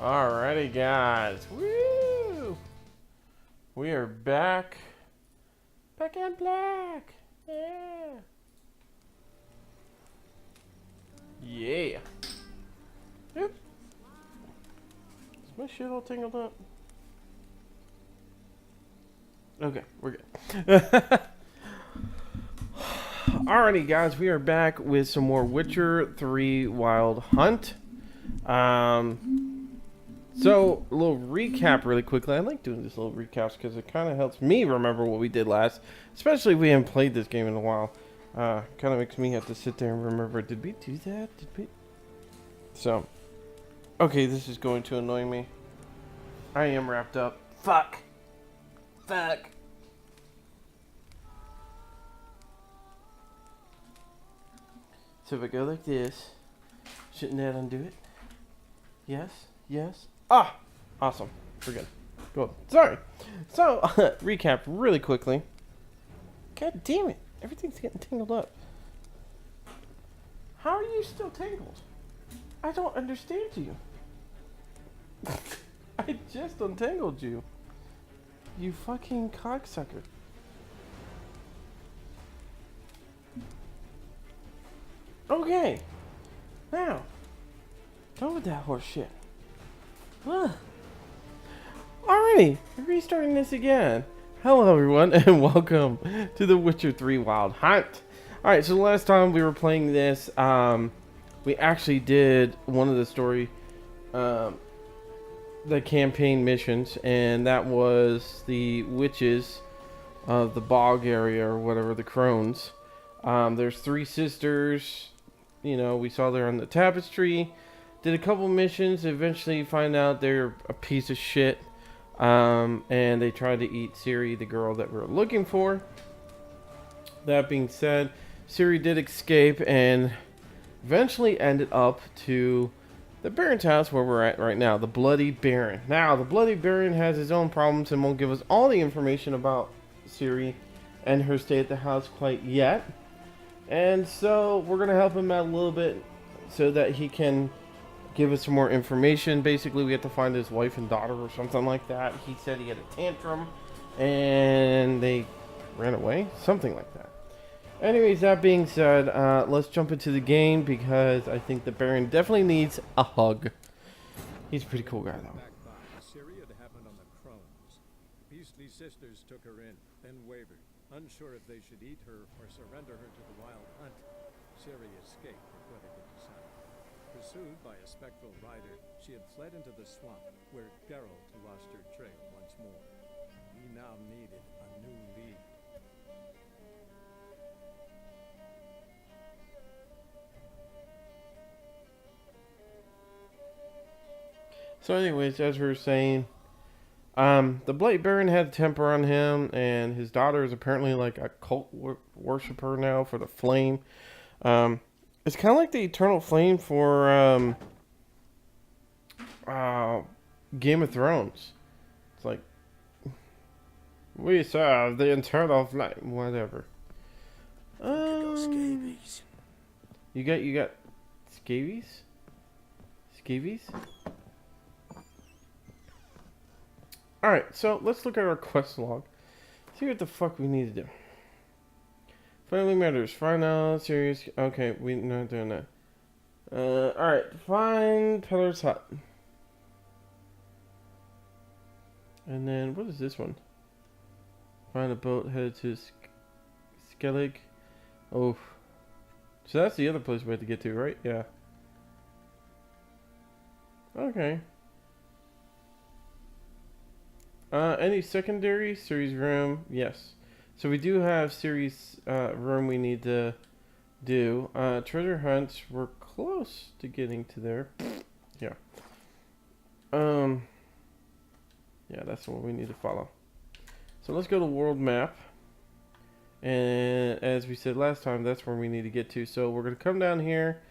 Alrighty, guys. Woo! We are back. Back in black. Yeah. Yeah. Yep. Is my shit all tangled up? Okay, we're good. Alrighty, guys. We are back with some more Witcher 3 Wild Hunt. So, a little recap really quickly. I like doing these little recaps because it kind of helps me remember what we did last. Especially if we haven't played this game in a while. Kind of makes me have to sit there and remember, did we do that? Did we? So, okay, this is going to annoy me. I am wrapped up. Fuck. Fuck. So if I go like this, shouldn't that undo it? Yes? Yes? Ah! Awesome. We're good. Cool. Sorry. So, recap really quickly. God damn it. Everything's getting tangled up. How are you still tangled? I don't understand you. I just untangled you. You fucking cocksucker. Okay. Now, go with that horse shit. Alrighty, restarting this again. Hello everyone and welcome to the Witcher 3 Wild Hunt. Alright, so the last time we were playing this, we actually did one of the story, the campaign missions, and that was the witches of the bog area or whatever, the crones. There's three sisters, you know, we saw there on the tapestry. Did a couple missions, eventually find out they're a piece of shit. And they tried to eat Ciri, the girl that we're looking for. That being said, Ciri did escape and eventually ended up to the Baron's house where we're at right now, the Bloody Baron. Now, the Bloody Baron has his own problems and won't give us all the information about Ciri and her stay at the house quite yet. And so we're going to help him out a little bit so that he can give us some more information. Basically, we have to find his wife and daughter or something like that. He said he had a tantrum and they ran away, something like that. Anyways, that being said, let's jump into the game because I think the Baron definitely needs a hug. He's a pretty cool guy though. Ciri had happened on the Crones. The beastly sisters took her in, then wavered, unsure if they should eat her or surrender her to the Wild Hunt. Ciri escaped before they could decide. Pursued by a spectral rider, she had fled into the swamp, where Geralt lost her trail once more. He now needed a new lead. So anyways, as we were saying, the Blight Baron had a temper on him, and his daughter is apparently like a cult worshiper now for the flame. It's kind of like the eternal flame for Game of Thrones. It's like, we serve the eternal flame, whatever. You got scabies? Scabies? Alright, so let's look at our quest log. See what the fuck we need to do. Family matters. Find out. Serious. Okay, we're not doing that. Alright, find Peller's hut. And then, what is this one? Find a boat headed to Skellig. Oh. So that's the other place we have to get to, right? Yeah. Okay. Any secondary? Ciri's room? Yes. So we do have Ciri's room we need to do. Treasure hunts. We're close to getting to there. Yeah. Yeah, that's what we need to follow. So let's go to world map. And as we said last time, that's where we need to get to. So we're going to come down here.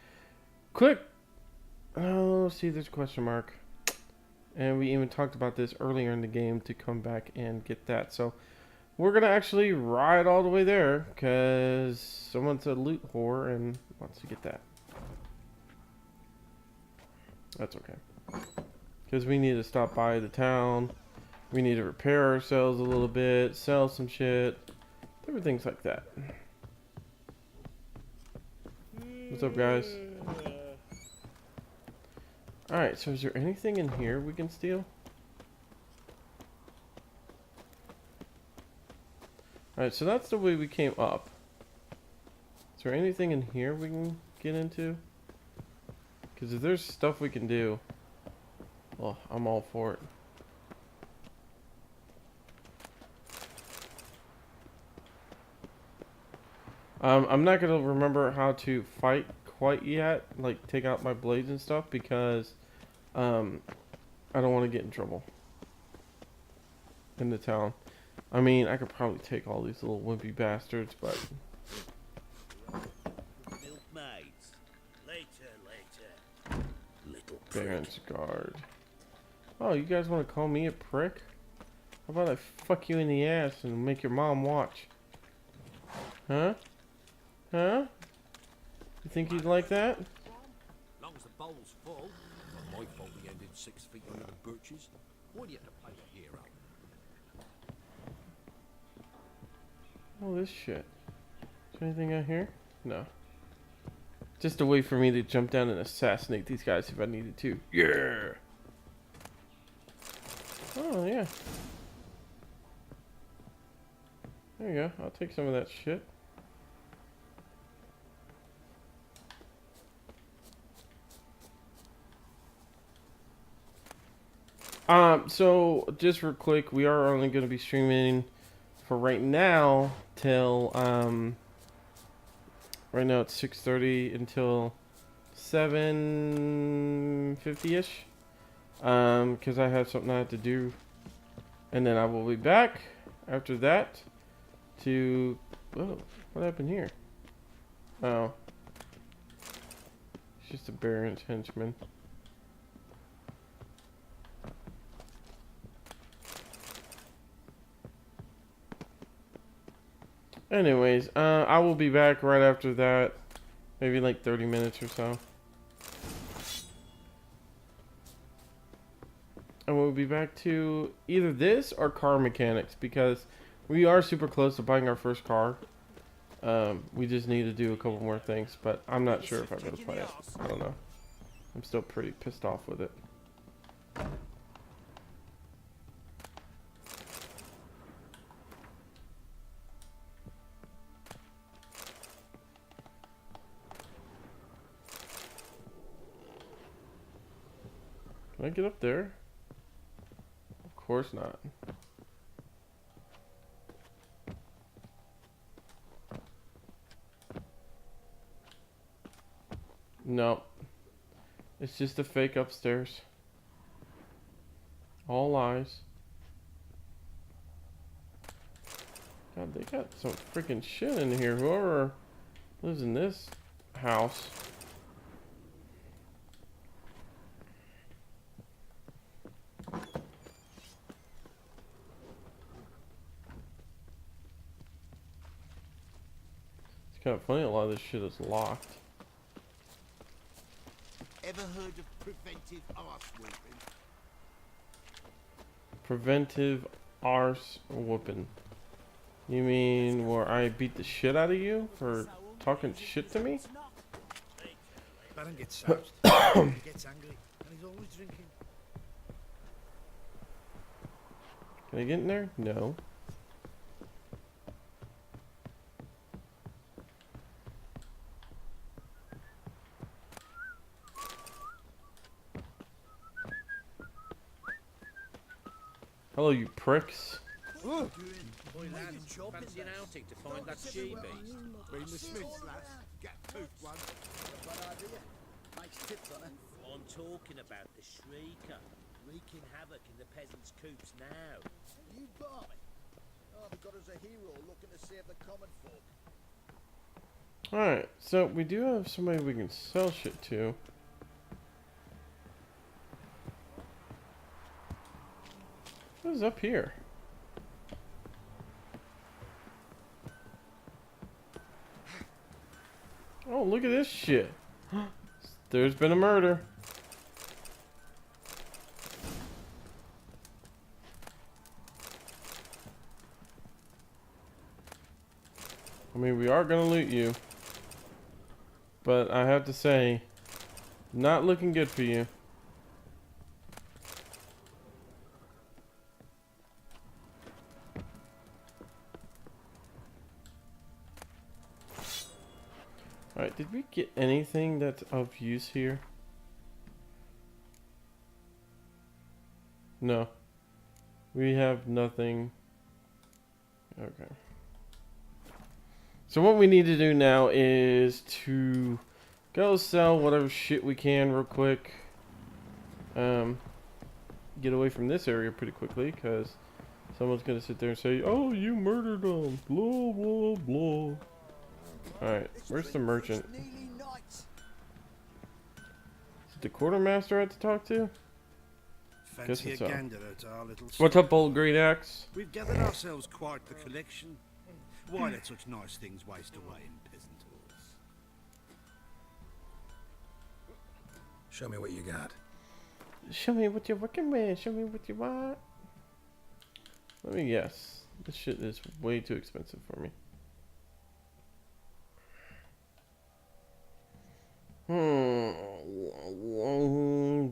Click. Oh, see, there's a question mark. And we even talked about this earlier in the game to come back and get that. So we're going to actually ride all the way there because someone's a loot whore and wants to get that. That's okay. because we need to stop by the town. We need to repair ourselves a little bit, sell some shit, different things like that. What's up, guys? Alright, so is there anything in here we can steal? Alright, so that's the way we came up. Is there anything in here we can get into? Because if there's stuff we can do, well, I'm all for it. I'm not gonna remember how to fight quite yet, like take out my blades and stuff, because I don't want to get in trouble in the town. I mean, I could probably take all these little wimpy bastards, but Milkmaids. Later. Little prick. Baron's Guard. Oh, you guys want to call me a prick? How about I fuck you in the ass and make your mom watch? Huh? Huh? You think you'd like that? Long as the bowl's full. Not my fault we ended 6 feet under the birches. Why do you have to play the hero? Oh, this shit. Is there anything out here? No. Just a way for me to jump down and assassinate these guys if I needed to. Yeah! Oh, yeah. There you go. I'll take some of that shit. So just real quick, we are only going to be streaming for right now till right now it's 6:30 until 7:50ish. Because I have something I have to do, and then I will be back after that to. Oh, what happened here? Oh, it's just a Baron's henchman. Anyways, I will be back right after that, maybe like 30 minutes or so. And we'll be back to either this or car mechanics, because we are super close to buying our first car. We just need to do a couple more things, but I'm not sure if I'm going to play it. I don't know. I'm still pretty pissed off with it. Can I get up there? Of course not. No. It's just a fake upstairs. All lies. God, they got some freaking shit in here. Whoever lives in this house. It's kind of funny, a lot of this shit is locked. Ever heard of preventive arse whooping? Preventive arse whooping. You mean where I beat the shit out of you for talking shit to me? Baron gets soused. He gets angry, and he's always drinking. Can I get in there? No. Hello, you pricks. Boy, lads, fancy an outing to find that she-beast? Bring the Smiths, lads. Get toothed one. I'm talking about the Shrieker, wreaking havoc in the peasants' coops now. You buy? Oh, they've got us a hero looking to save the common folk. Alright, so we do have somebody we can sell shit to. What is up here? Oh, look at this shit. There's been a murder. I mean, we are gonna loot you. But I have to say, not looking good for you. Alright, did we get anything that's of use here? No. We have nothing. Okay. So what we need to do now is to go sell whatever shit we can real quick. Get away from this area pretty quickly, because someone's going to sit there and say, oh, you murdered them. Blah, blah, blah. Alright, where's the merchant? It's nearly night. Is it the quartermaster I have to talk to? Fancy a it's so. gander at our little What's store. up, old great axe? We've gathered ourselves quite the collection. Why let such nice things waste away in peasant halls? Show me what you got. Show me what you're working with. Show me what you want. Let me guess. This shit is way too expensive for me.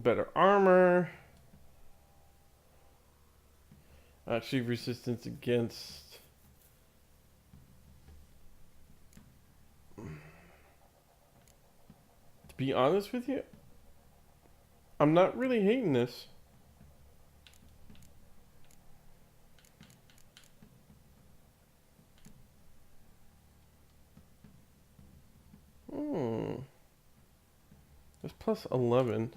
Better armor. Actually, resistance against. To be honest with you, I'm not really hating this. There's plus 11.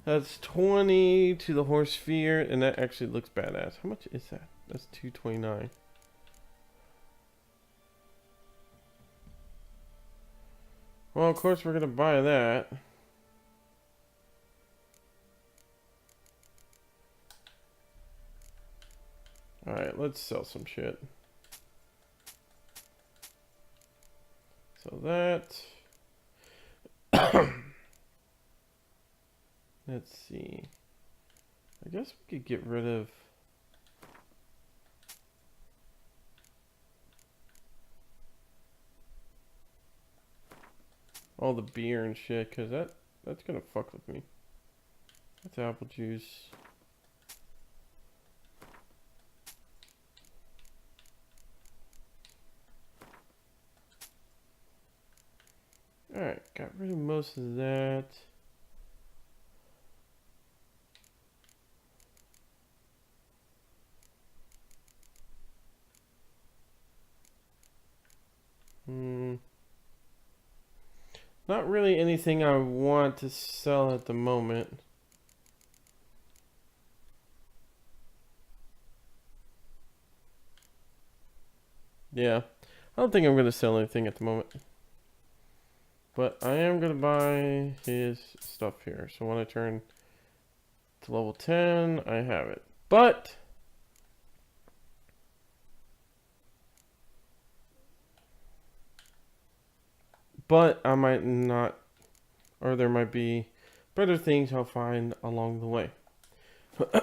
That's 20 to the horse fear, and that actually looks badass. How much is that? That's 229. Well, of course we're gonna buy that. Alright, let's sell some shit. So that. Let's see. I guess we could get rid of. All the beer and shit, cause that's gonna fuck with me. That's apple juice. Alright, got rid of most of that. Not really anything I want to sell at the moment. Yeah, I don't think I'm going to sell anything at the moment. But I am going to buy his stuff here. So when I turn to level 10, I have it. But I might not, or there might be better things I'll find along the way.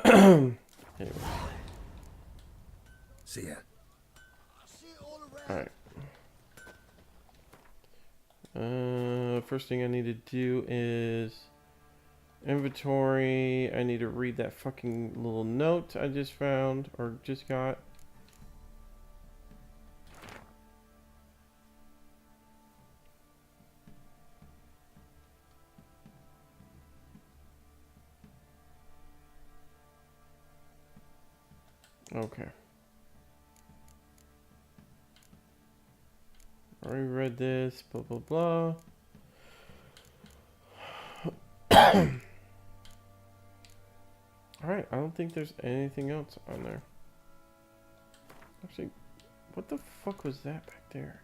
Anyway. See ya. I see it all around. Alright. First thing I need to do is inventory. I need to read that fucking little note I just found, or just got. Okay. Already read this, blah blah blah. Alright, I don't think there's anything else on there. Actually, what the fuck was that back there?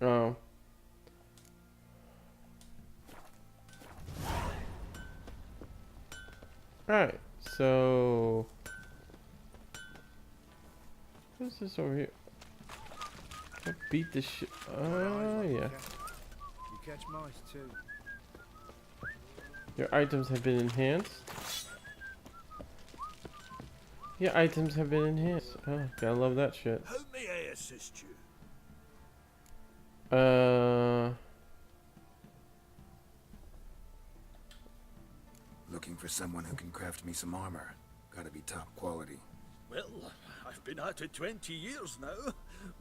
Oh. Alright, so what is this over here? I beat this shit. Oh, yeah. You catch mice too. Your items have been enhanced. Your items have been enhanced. Oh, gotta love that shit. How may I assist you? Looking for someone who can craft me some armor. Gotta be top quality. Well, I've been at it 20 years now.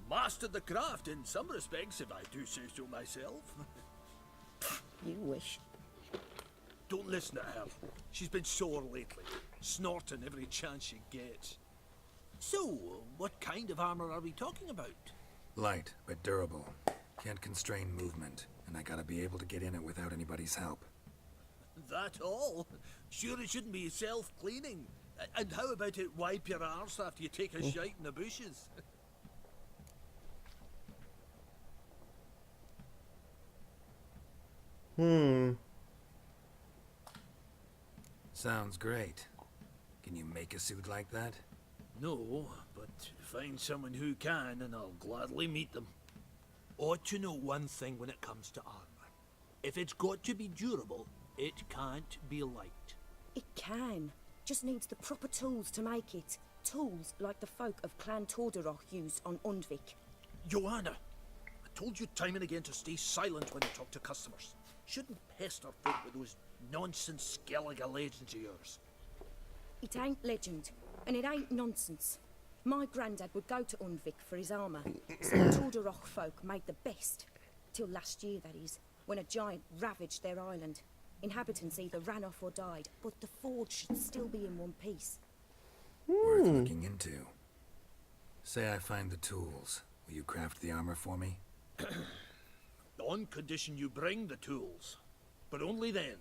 Mastered the craft in some respects, if I do say so myself. You wish. Don't listen to her. She's been sore lately, snorting every chance she gets. So, what kind of armor are we talking about? Light, but durable. Can't constrain movement, and I gotta be able to get in it without anybody's help. That all? Sure it shouldn't be self-cleaning. And how about it wipe your arse after you take a shite in the bushes? Sounds great. Can you make a suit like that? No, but find someone who can and I'll gladly meet them. Ought to know one thing when it comes to armor. If it's got to be durable, it can't be light. It can. Just needs the proper tools to make it. Tools like the folk of Clan Tordaroch used on Undvik. Joanna, I told you time and again to stay silent when you talk to customers. Shouldn't pester folk with those nonsense Skellige legends of yours. It ain't legend, and it ain't nonsense. My granddad would go to Undvik for his armour, so the Tordaroch folk made the best. Till last year, that is, when a giant ravaged their island. Inhabitants either ran off or died, but the forge should still be in one piece. Worth looking into. Say I find the tools. Will you craft the armor for me? On condition you bring the tools. But only then.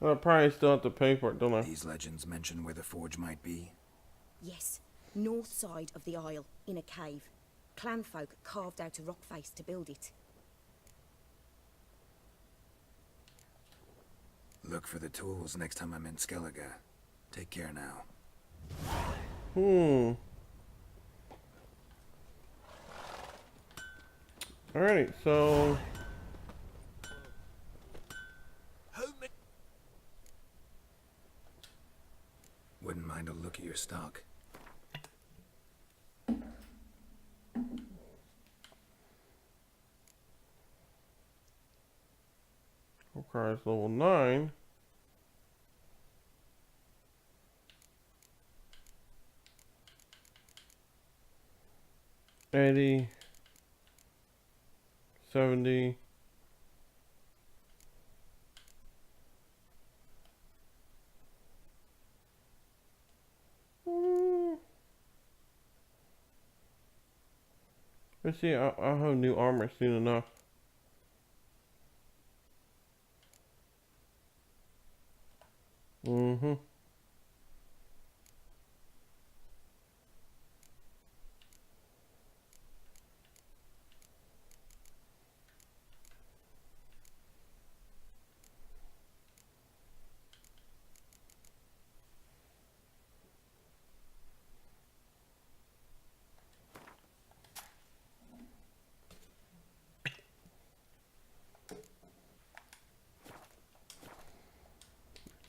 I probably still have to pay for it, don't I? These legends mention where the forge might be. Yes, north side of the isle, in a cave. Clanfolk carved out a rock face to build it. Look for the tools next time I'm in Skellige. Take care now. Alright, so... How many... Wouldn't mind a look at your stock. Requires level 9. $80, $70. Let's see, I'll have new armor soon enough.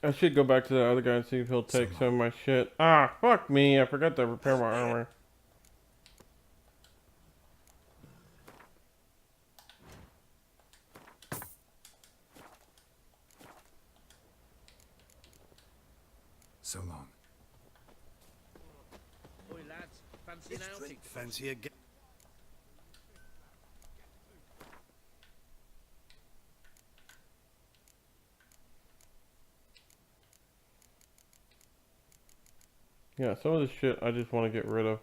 I should go back to the other guy and see if he'll take some of my shit. Ah, fuck me. I forgot to repair my armor. So long. Oi, lads, fancy an outing? Fancy a get. Yeah, some of this shit I just want to get rid of.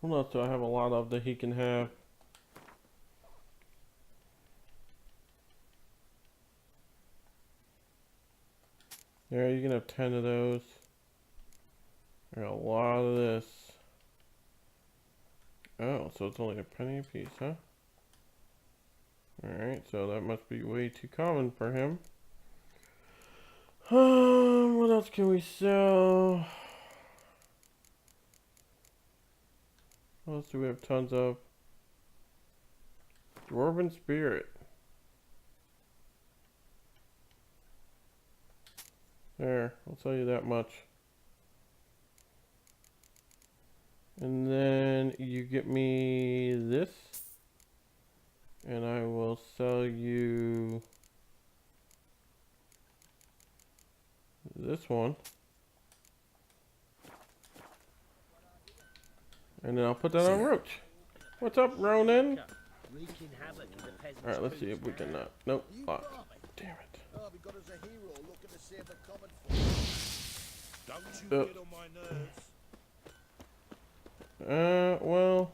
What else do I have a lot of that he can have? Yeah, you can have 10 of those. I got a lot of this. Oh, so it's only a penny a piece, huh? Alright, so that must be way too common for him. What else can we sell? What else do we have tons of? Dwarven Spirit. There, I'll tell you that much. And then you get me this. And I will sell you this one. And then I'll put that on Roach. What's up, Ronan? Alright, let's see if we can nope, locked. Damn it. Oh, we got us a hero looking to save the common folk. Don't you get on my nerves. Well,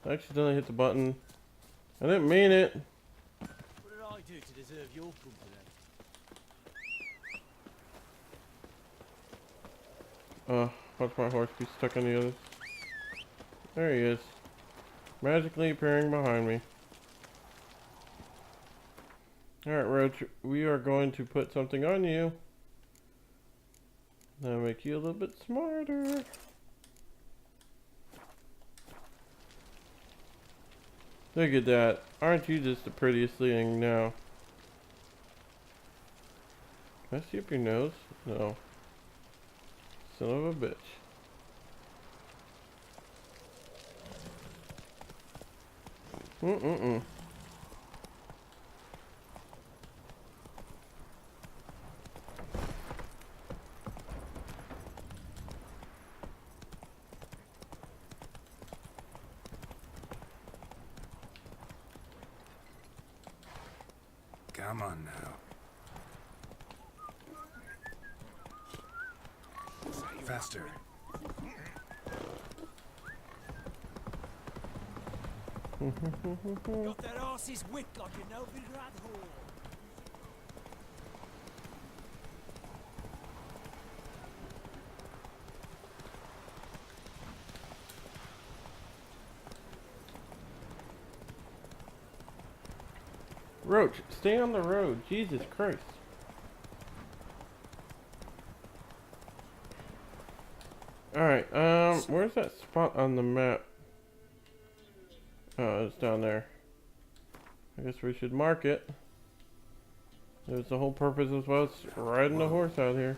I accidentally hit the button. I didn't mean it. What did I do to deserve your company? Watch my horse be stuck on the others. There he is. Magically appearing behind me. Alright, Roach, we are going to put something on you. That'll make you a little bit smarter. Look at that. Aren't you just the prettiest thing now? Can I see up your nose? No. Son of a bitch. Mm-mm-mm. Come on now. Faster. Got that arse's wick like an open rat hole. Roach, stay on the road. Jesus Christ. Alright, where's that spot on the map? Oh, it's down there. I guess we should mark it. There's the whole purpose as well as riding a horse out here.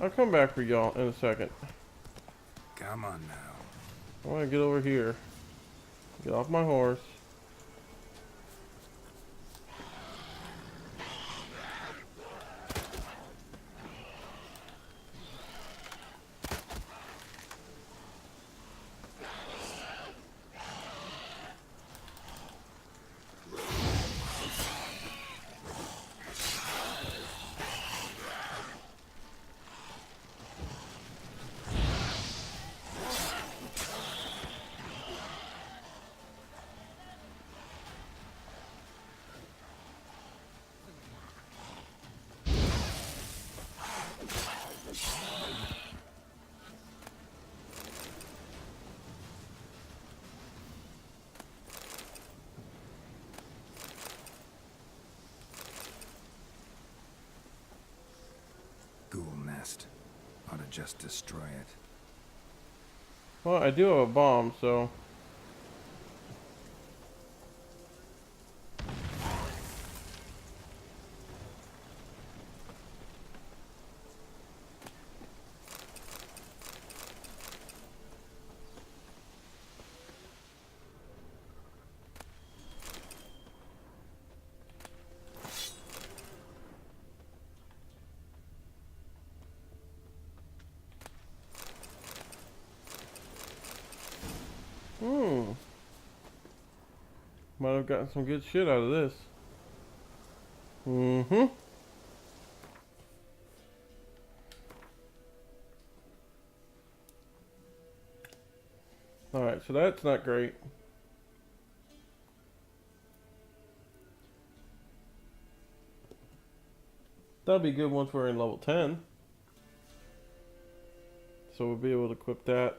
I'll come back for y'all in a second. Come on now. I want to get over here. Get off my horse. Ghoul nest. Ought to just destroy it. Well, I do have a bomb, so... Might have gotten some good shit out of this. Mm-hmm. so that's not great. That'll be good once we're in level 10. So we'll be able to equip that.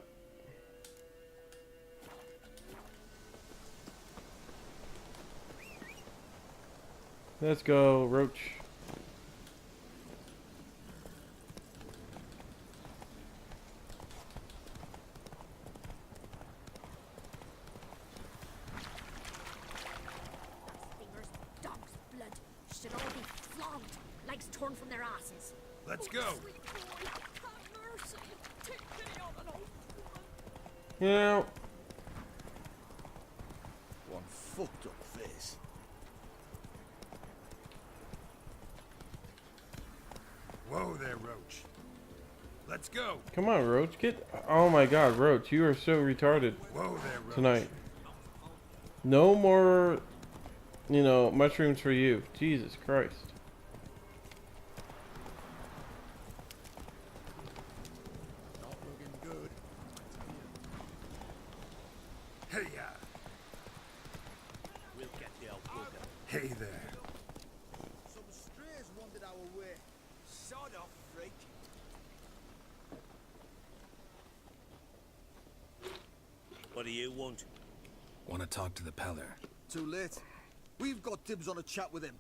Let's go, Roach. Fingers, dog's blood. Should all be flogged, legs torn from their asses. Let's go. Sweet boy, have mercy. Take pity on an old woman. Yeah. One fucked up face. Whoa there, Roach. Let's go. Come on, Roach. Get. Oh my God, Roach, you are so retarded Whoa there, Roach. tonight. No more, you know, mushrooms for you. Jesus Christ. Not looking good. Hey, We'll get the old bugger. hey there. Some strays wandered our way. Sod off, freak. What do you want? Want to talk to the Peller? Too late. We've got dibs on a chat with him.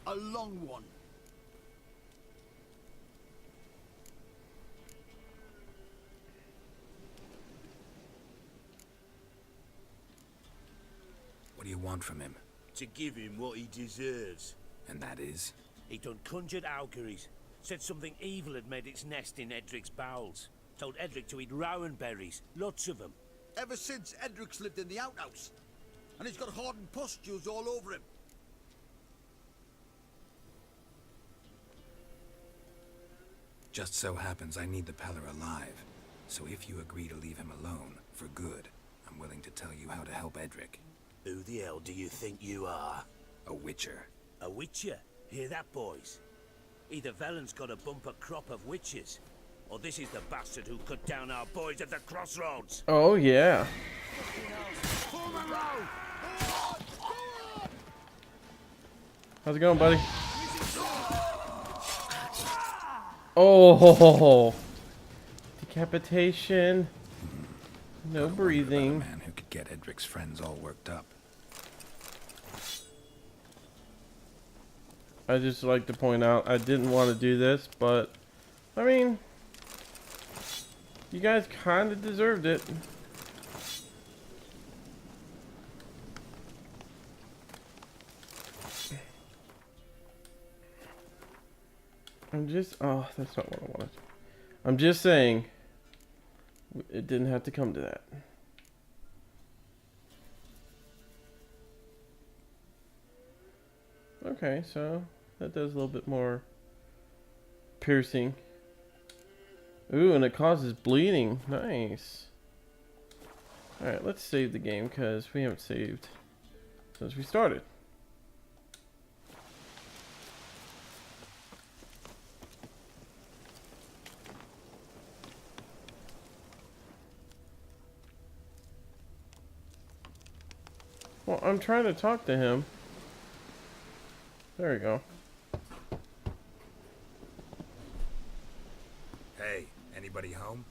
A long one. What do you want from him? To give him what he deserves. And that is? He done conjured auguries. Said something evil had made its nest in Edric's bowels. Told Edric to eat rowan berries. Lots of them. Ever since Edric's lived in the outhouse. And he's got hardened pustules all over him. Just so happens I need the Peller alive. So if you agree to leave him alone, for good, I'm willing to tell you how to help Edric. Who the hell do you think you are? A witcher. A witcher? Hear that, boys? Either Velen's got a bumper crop of witches, or this is the bastard who cut down our boys at the crossroads. Oh yeah. How's it going, buddy? Oh, decapitation. No Got a word about a breathing. man who could get Edric's friends all worked up. I just like to point out I didn't want to do this, but I mean, you guys kind of deserved it. Oh, that's not what I wanted. I'm just saying, it didn't have to come to that. Okay, so that does a little bit more piercing. Ooh, and it causes bleeding. Nice. Alright, let's save the game because we haven't saved since we started. Well, I'm trying to talk to him. There we go. Hey, anybody home?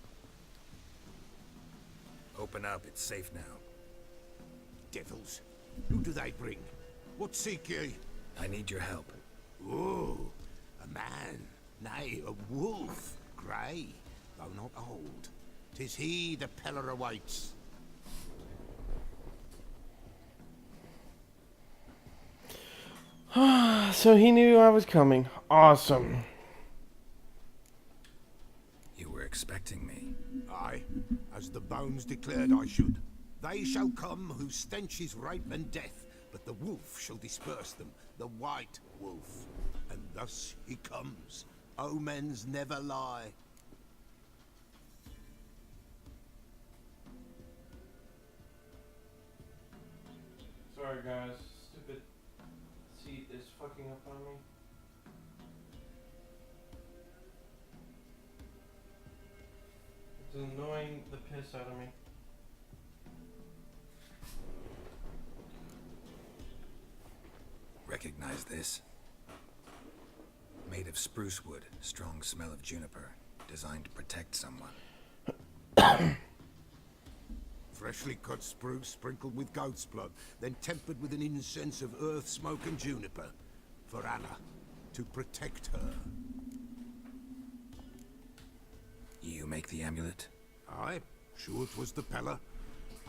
Open up, it's safe now. Devils. Who do they bring? What seek ye? I need your help. Oh, a man. Nay, a wolf. Grey, though not old. 'Tis he the Peller awaits. So he knew I was coming. Awesome. You were expecting me. Aye, as the bones declared I should. They shall come whose stench is rape and death, but the wolf shall disperse them, the white wolf. And thus he comes. Omens never lie. Sorry guys, stupid seat is fucking up on me. It's annoying the piss out of me. Recognize this? Made of spruce wood, strong smell of juniper, designed to protect someone. Freshly cut spruce sprinkled with goat's blood, then tempered with an incense of earth, smoke and juniper. For Anna, to protect her. You make the amulet? Aye, sure 'twas the Pella.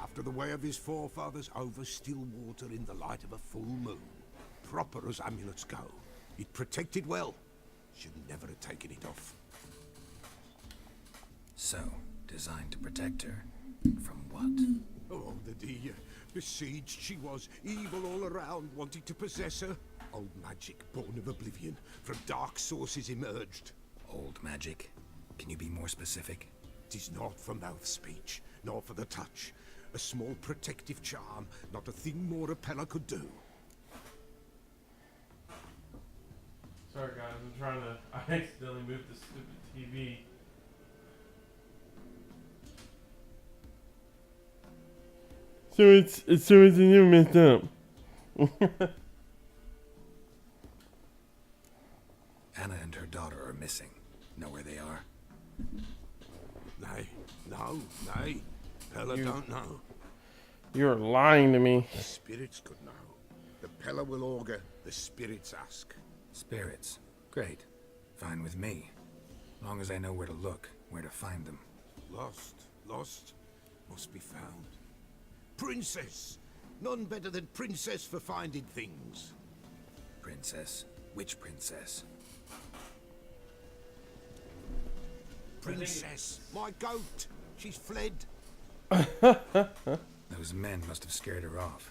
After the way of his forefathers, over still water in the light of a full moon. Proper as amulets go. It protected well. Should never have taken it off. So, designed to protect her. From what? Oh, the dear. Besieged she was, evil all around, wanting to possess her. Old magic, born of oblivion, from dark sources emerged. Old magic? Can you be more specific? 'Tis not for mouth speech, nor for the touch. A small protective charm, not a thing more a Pella could do. Sorry guys, I'm trying to... I accidentally moved the stupid TV. So it's a new messed up. Anna and her daughter are missing. Know where they are? Nay, no, nay. Pella don't know. You're lying to me. The spirits could know. The Pella will augur, the spirits ask. Spirits. Great. Fine with me. Long as I know where to look, where to find them. Lost, must be found. Princess! None better than Princess for finding things. Princess? Which princess? Princess, my goat! She's fled. Those men must have scared her off.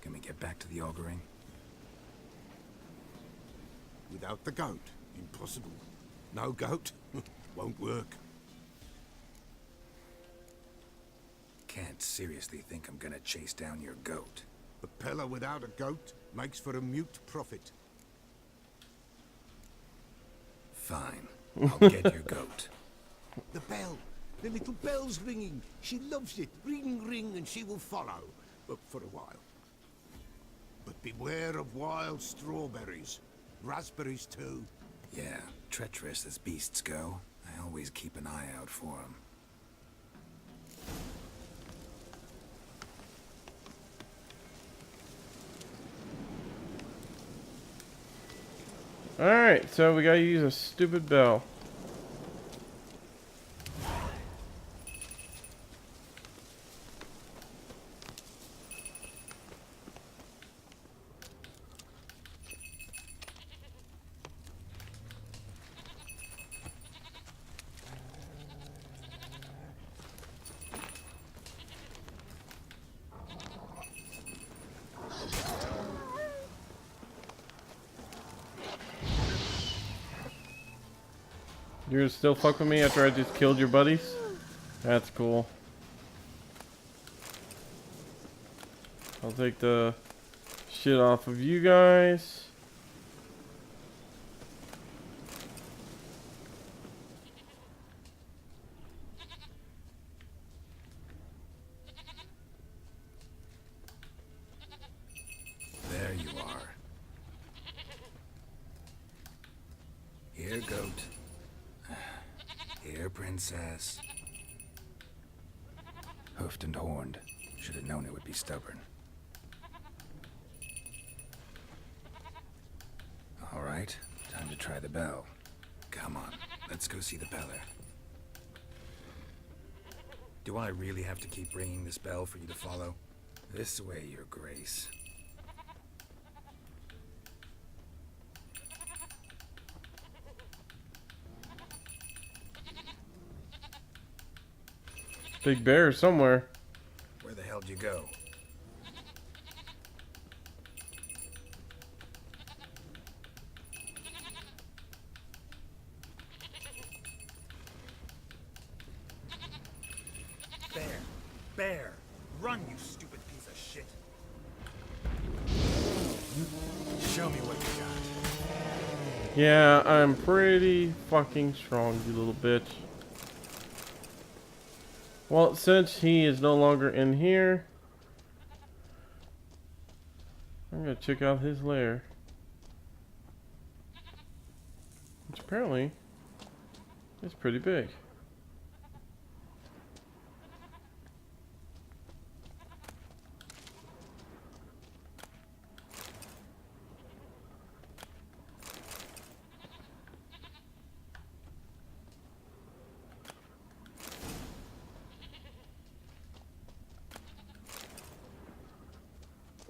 Can we get back to the auguring? Without the goat, impossible. No goat, won't work. Can't seriously think I'm gonna chase down your goat. The Pella without a goat makes for a mute prophet. Fine. I'll get your goat. The bell! The little bell's ringing. She loves it. Ring, ring, and she will follow. But for a while. But beware of wild strawberries. Raspberries, too. Yeah, treacherous as beasts go. I always keep an eye out for them. Alright, so we gotta use a stupid bell. You're gonna still fuck with me after I just killed your buddies? That's cool. I'll take the shit off of you guys. There you are. Here, goat. Here, princess. Hoofed and horned. Should have known it would be stubborn. All right, time to try the bell. Come on, let's go see the Peller. Do I really have to keep ringing this bell for you to follow? This way, your grace. Big bear somewhere. Where the hell'd you go? Bear! Run, you stupid piece of shit! Show me what you got. Yeah, I'm pretty fucking strong, you little bitch. Well, since he is no longer in here, I'm gonna check out his lair. apparently it's pretty big.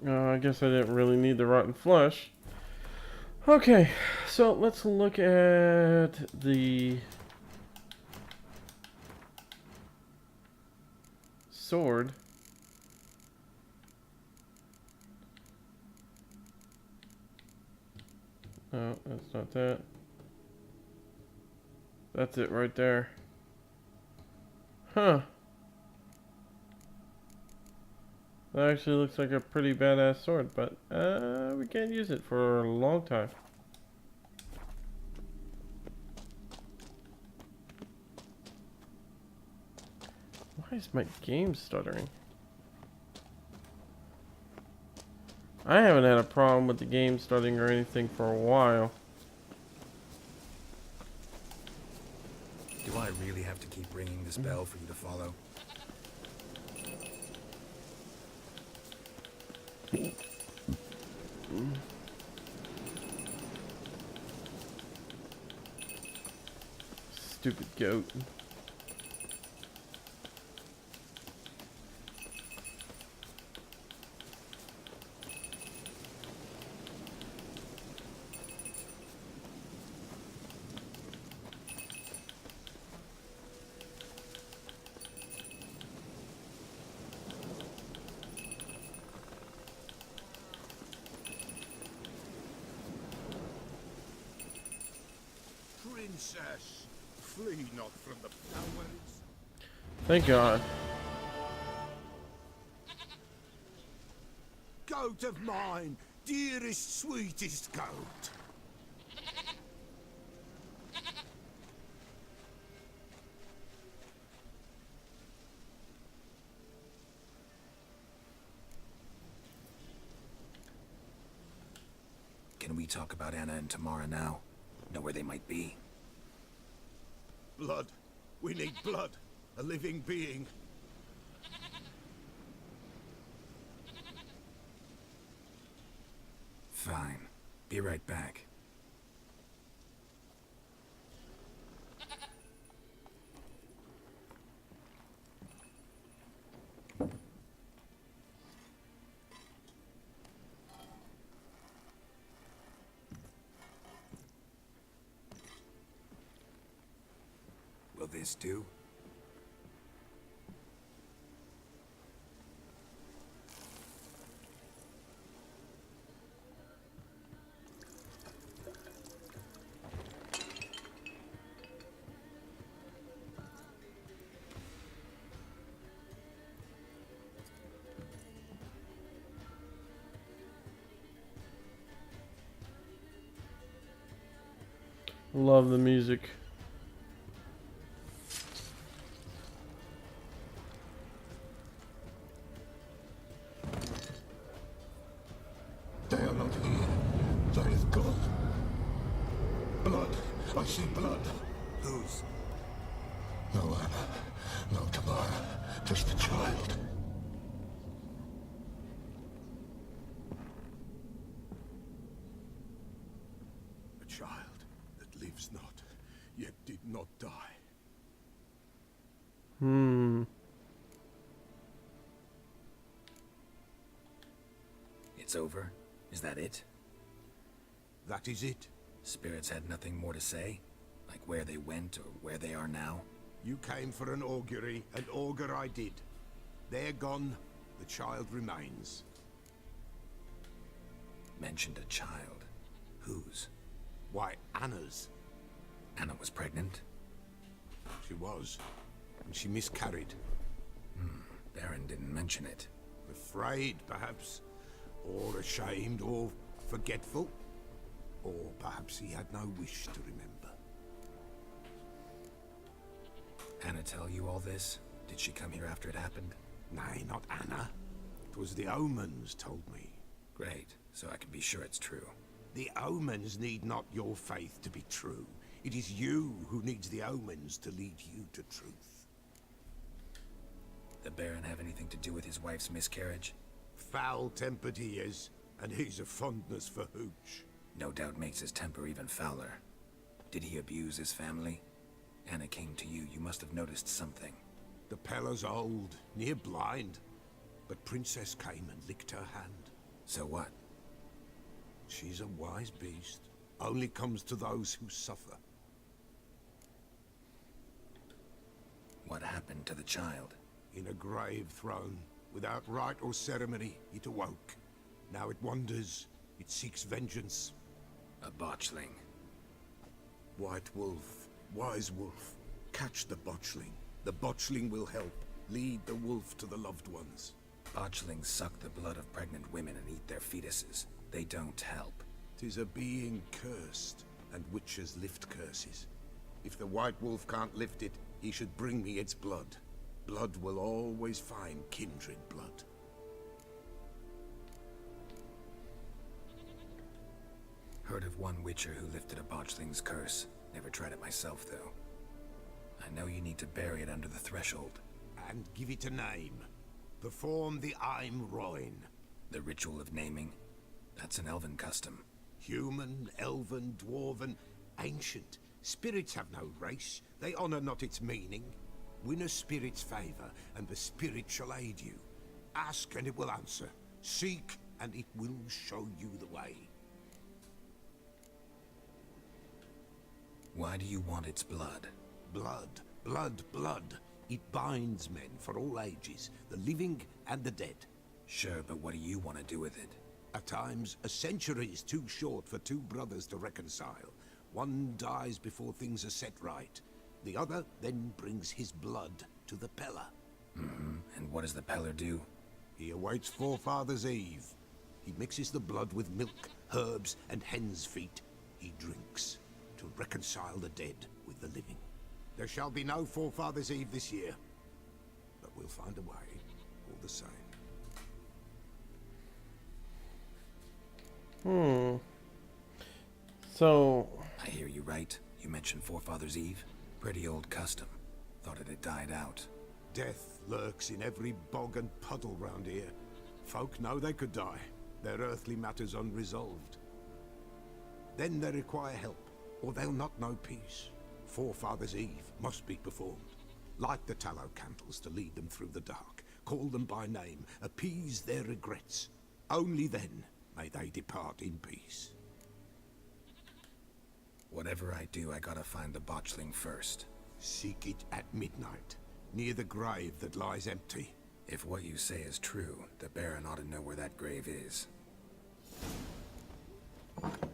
I guess I didn't really need the rotten flesh. Okay, so let's look at the sword. No, that's not that. That's it right there. Huh. That actually looks like a pretty badass sword, but we can't use it for a long time. Why is my game stuttering? I haven't had a problem with the game stuttering or anything for a while. Do I really have to keep ringing this bell for you to follow? Stupid goat. Princess, flee not from the flowers. Thank God. Goat of mine, dearest, sweetest goat. Can we talk about Anna and Tamara now? Know where they might be? Blood. We need blood. A living being. Fine. Be right back. Will this do? Love the music. They are not here. There is God. Blood. I see blood. Whose? No Anna. No Tamara. Just the child. A child that lives not, yet did not die. It's over? Is that it? That is it. Spirits had nothing more to say? Like where they went or where they are now? You came for an augury, and augur I did. They're gone. The child remains. Mentioned a child. Whose? Why, Anna's. Anna was pregnant? She was. And she miscarried. Baron didn't mention it. Afraid, perhaps. Or ashamed, or forgetful. Or perhaps he had no wish to remember. Anna tell you all this? Did she come here after it happened? Nay, not Anna. It was the omens told me. Great, so I can be sure it's true. The omens need not your faith to be true. It is you who needs the omens to lead you to truth. The Baron have anything to do with his wife's miscarriage? Foul-tempered he is, and he's a fondness for hooch. No doubt makes his temper even fouler. Did he abuse his family? Anna came to you. You must have noticed something. The Pella's old, near blind, but Princess came and licked her hand. So what? She's a wise beast. Only comes to those who suffer. What happened to the child? In a grave thrown, without rite or ceremony, it awoke. Now it wanders, it seeks vengeance. A botchling. White Wolf, wise wolf, catch the botchling. The botchling will help, lead the wolf to the loved ones. Botchlings suck the blood of pregnant women and eat their fetuses. They don't help. 'Tis a being cursed, and witches lift curses. If the White Wolf can't lift it, he should bring me its blood. Blood will always find kindred blood. Heard of one witcher who lifted a botchling's curse. Never tried it myself, though. I know you need to bury it under the threshold. And give it a name. Perform the Aim Roin. The ritual of naming? That's an elven custom. Human, elven, dwarven, ancient. Spirits have no race. They honor not its meaning. Win a spirit's favor, and the spirit shall aid you. Ask, and it will answer. Seek, and it will show you the way. Why do you want its blood? Blood, blood, blood. It binds men for all ages, the living and the dead. Sure, but what do you want to do with it? At times, a century is too short for two brothers to reconcile. One dies before things are set right. The other then brings his blood to the Pellar. And what does the Pellar do? He awaits Forefather's Eve. He mixes the blood with milk, herbs, and hen's feet. He drinks to reconcile the dead with the living. There shall be no Forefather's Eve this year, but we'll find a way, all the same. So... I hear you right. You mentioned Forefather's Eve? Pretty old custom. Thought it had died out. Death lurks in every bog and puddle round here. Folk know they could die, their earthly matters unresolved. Then they require help, or they'll not know peace. Forefather's Eve must be performed. Light the tallow candles to lead them through the dark. Call them by name, appease their regrets. Only then may they depart in peace. Whatever I do, I gotta find the botchling first. Seek it at midnight, near the grave that lies empty. If what you say is true, the Baron ought to know where that grave is.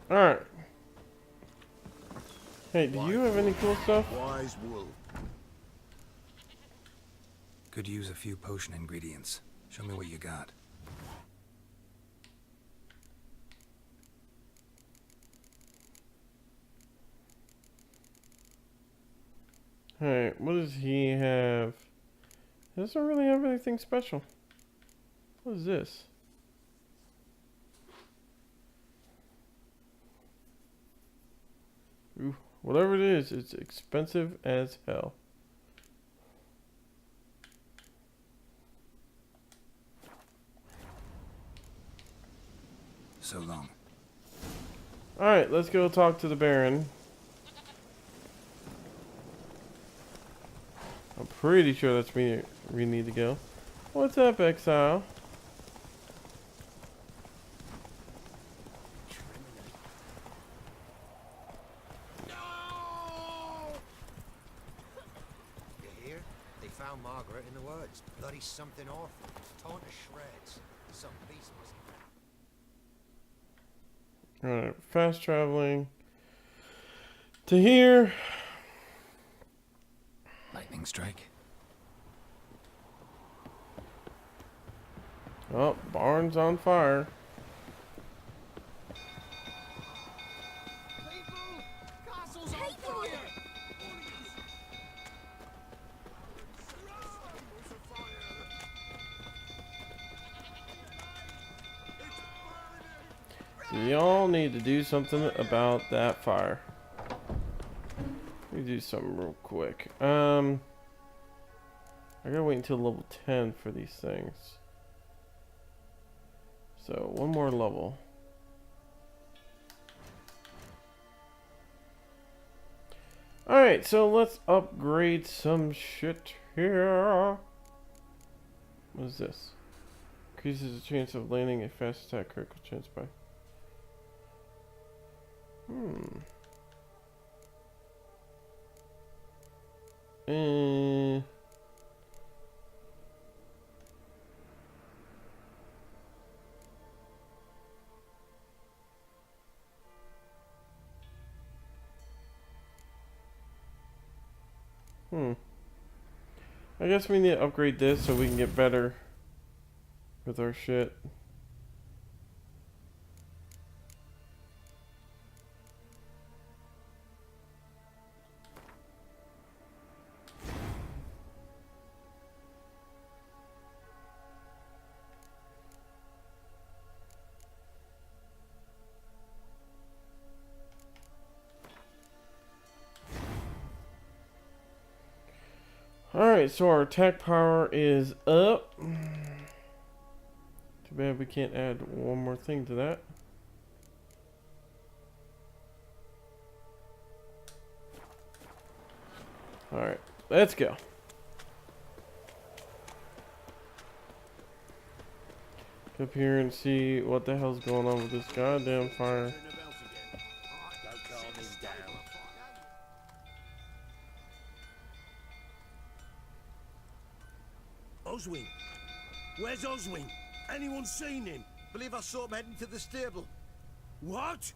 Alright. Hey, do you have any cool stuff? Wise wolf. Could use a few potion ingredients. Show me what you got. Alright, what does he have? He doesn't really have anything special. What is this? Ooh, whatever it is, it's expensive as hell. So long. Alright, let's go talk to the Baron. I'm pretty sure that's where we need to go. What's up, Exile? You hear? They found Margaret in the woods. Bloody something awful. Torn to shreds. Some beast must have... Alright, fast traveling to here. Lightning strike. Oh, barn's on fire. So y'all need to do something about that fire. Let me do something real quick. I gotta wait until level 10 for these things. So, one more level. Alright, so let's upgrade some shit here. What is this? Increases the chance of landing a fast attack critical chance by... I guess we need to upgrade this so we can get better with our shit. Alright, so our attack power is up. Too bad we can't add one more thing to that. Alright, let's go. Up here and see what the hell's going on with this goddamn fire. Oswin? Where's Oswin? Anyone seen him? Believe I saw him heading to the stable. What?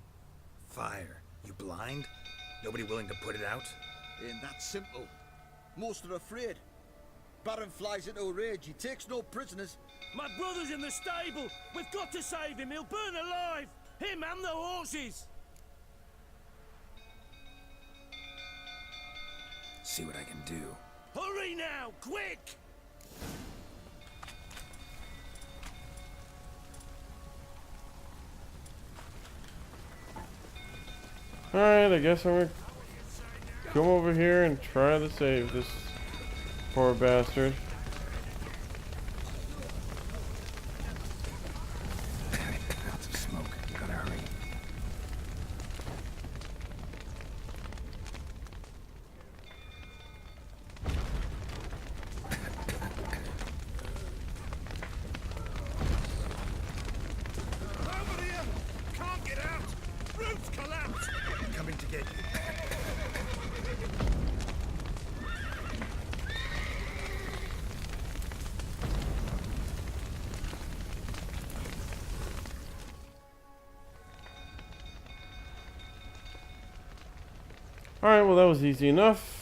Fire. You blind? Nobody willing to put it out? Ain't that simple. Most are afraid. Baron flies into a rage. He takes no prisoners. My brother's in the stable. We've got to save him. He'll burn alive. Him and the horses. See what I can do. Hurry now, quick! Alright, I guess I'm gonna come over here and try to save this poor bastard. Lots of smoke. You gotta hurry. Over here! Can't get out! Roof's collapsed! Coming to get you. Alright, well that was easy enough.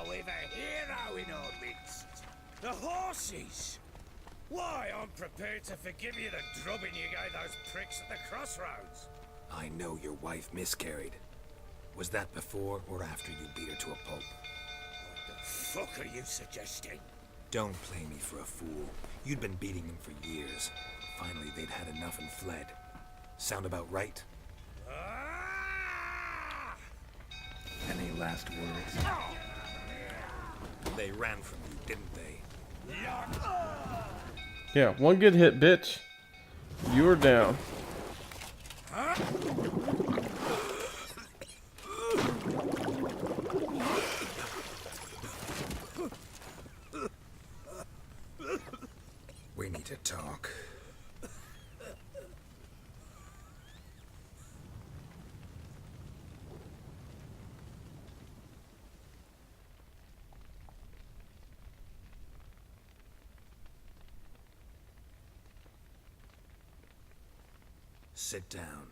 We've a hero in our midst. The horses! Why, I'm prepared to forgive you the drubbing you gave those pricks at the crossroads. I know your wife miscarried. Was that before or after you beat her to a pulp? What the fuck are you suggesting? Don't play me for a fool. You'd been beating them for years. Finally, they'd had enough and fled. Sound about right? Ah! Any last words? They ran from you, didn't they? Yeah, one good hit, bitch. You're down. We need to talk. Sit down.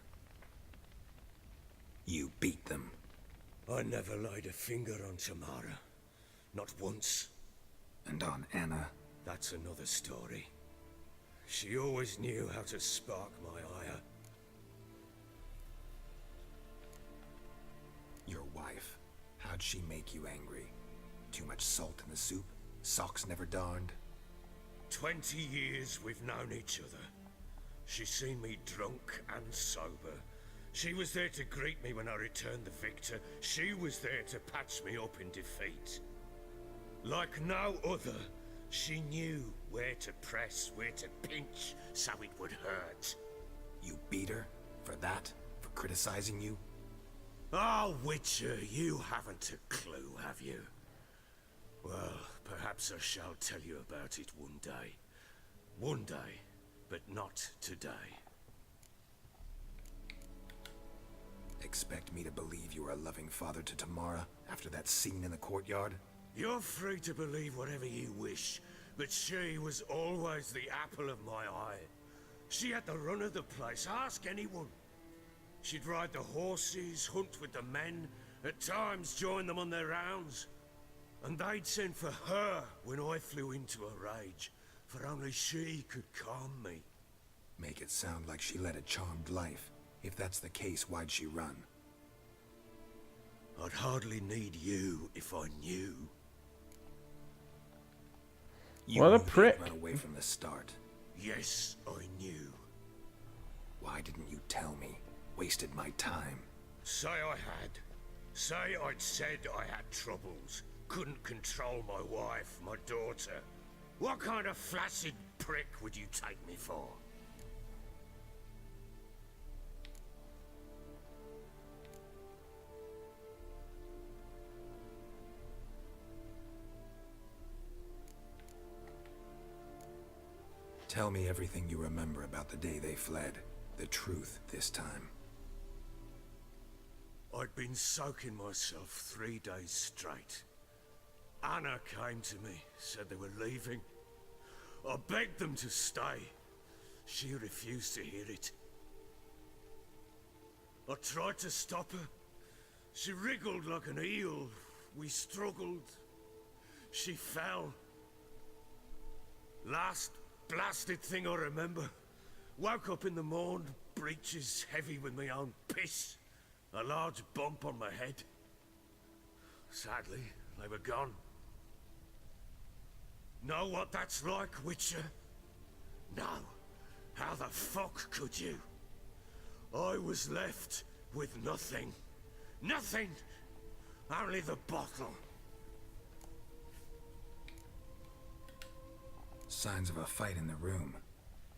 You beat them. I never laid a finger on Tamara. Not once. And on Anna. That's another story. She always knew how to spark my ire. Your wife. How'd she make you angry? Too much salt in the soup? Socks never darned? 20 years we've known each other. She's seen me drunk and sober. She was there to greet me when I returned the victor. She was there to patch me up in defeat. Like no other, she knew where to press, where to pinch, so it would hurt. You beat her? For that? For criticizing you? Oh, Witcher, you haven't a clue, have you? Well, perhaps I shall tell you about it one day. One day, but not today. Expect me to believe you are a loving father to Tamara after that scene in the courtyard? You're free to believe whatever you wish, but she was always the apple of my eye. She had the run of the place, ask anyone. She'd ride the horses, hunt with the men, at times join them on their rounds. And they'd send for her when I flew into a rage, for only she could calm me. Make it sound like she led a charmed life. If that's the case, why'd she run? I'd hardly need you if I knew. You What a knew they'd prick. run away from the start. Yes, I knew. Why didn't you tell me? Wasted my time. Say I had. Say I'd said I had troubles. Couldn't control my wife, my daughter. What kind of flaccid prick would you take me for? Tell me everything you remember about the day they fled. The truth this time. I'd been soaking myself 3 days straight. Anna came to me, said they were leaving. I begged them to stay. She refused to hear it. I tried to stop her. She wriggled like an eel. We struggled. She fell. Last blasted thing I remember. Woke up in the morn, breeches heavy with my own piss. A large bump on my head. Sadly, they were gone. Know what that's like, Witcher? No. How the fuck could you? I was left with nothing. Nothing! Only the bottle. Signs of a fight in the room.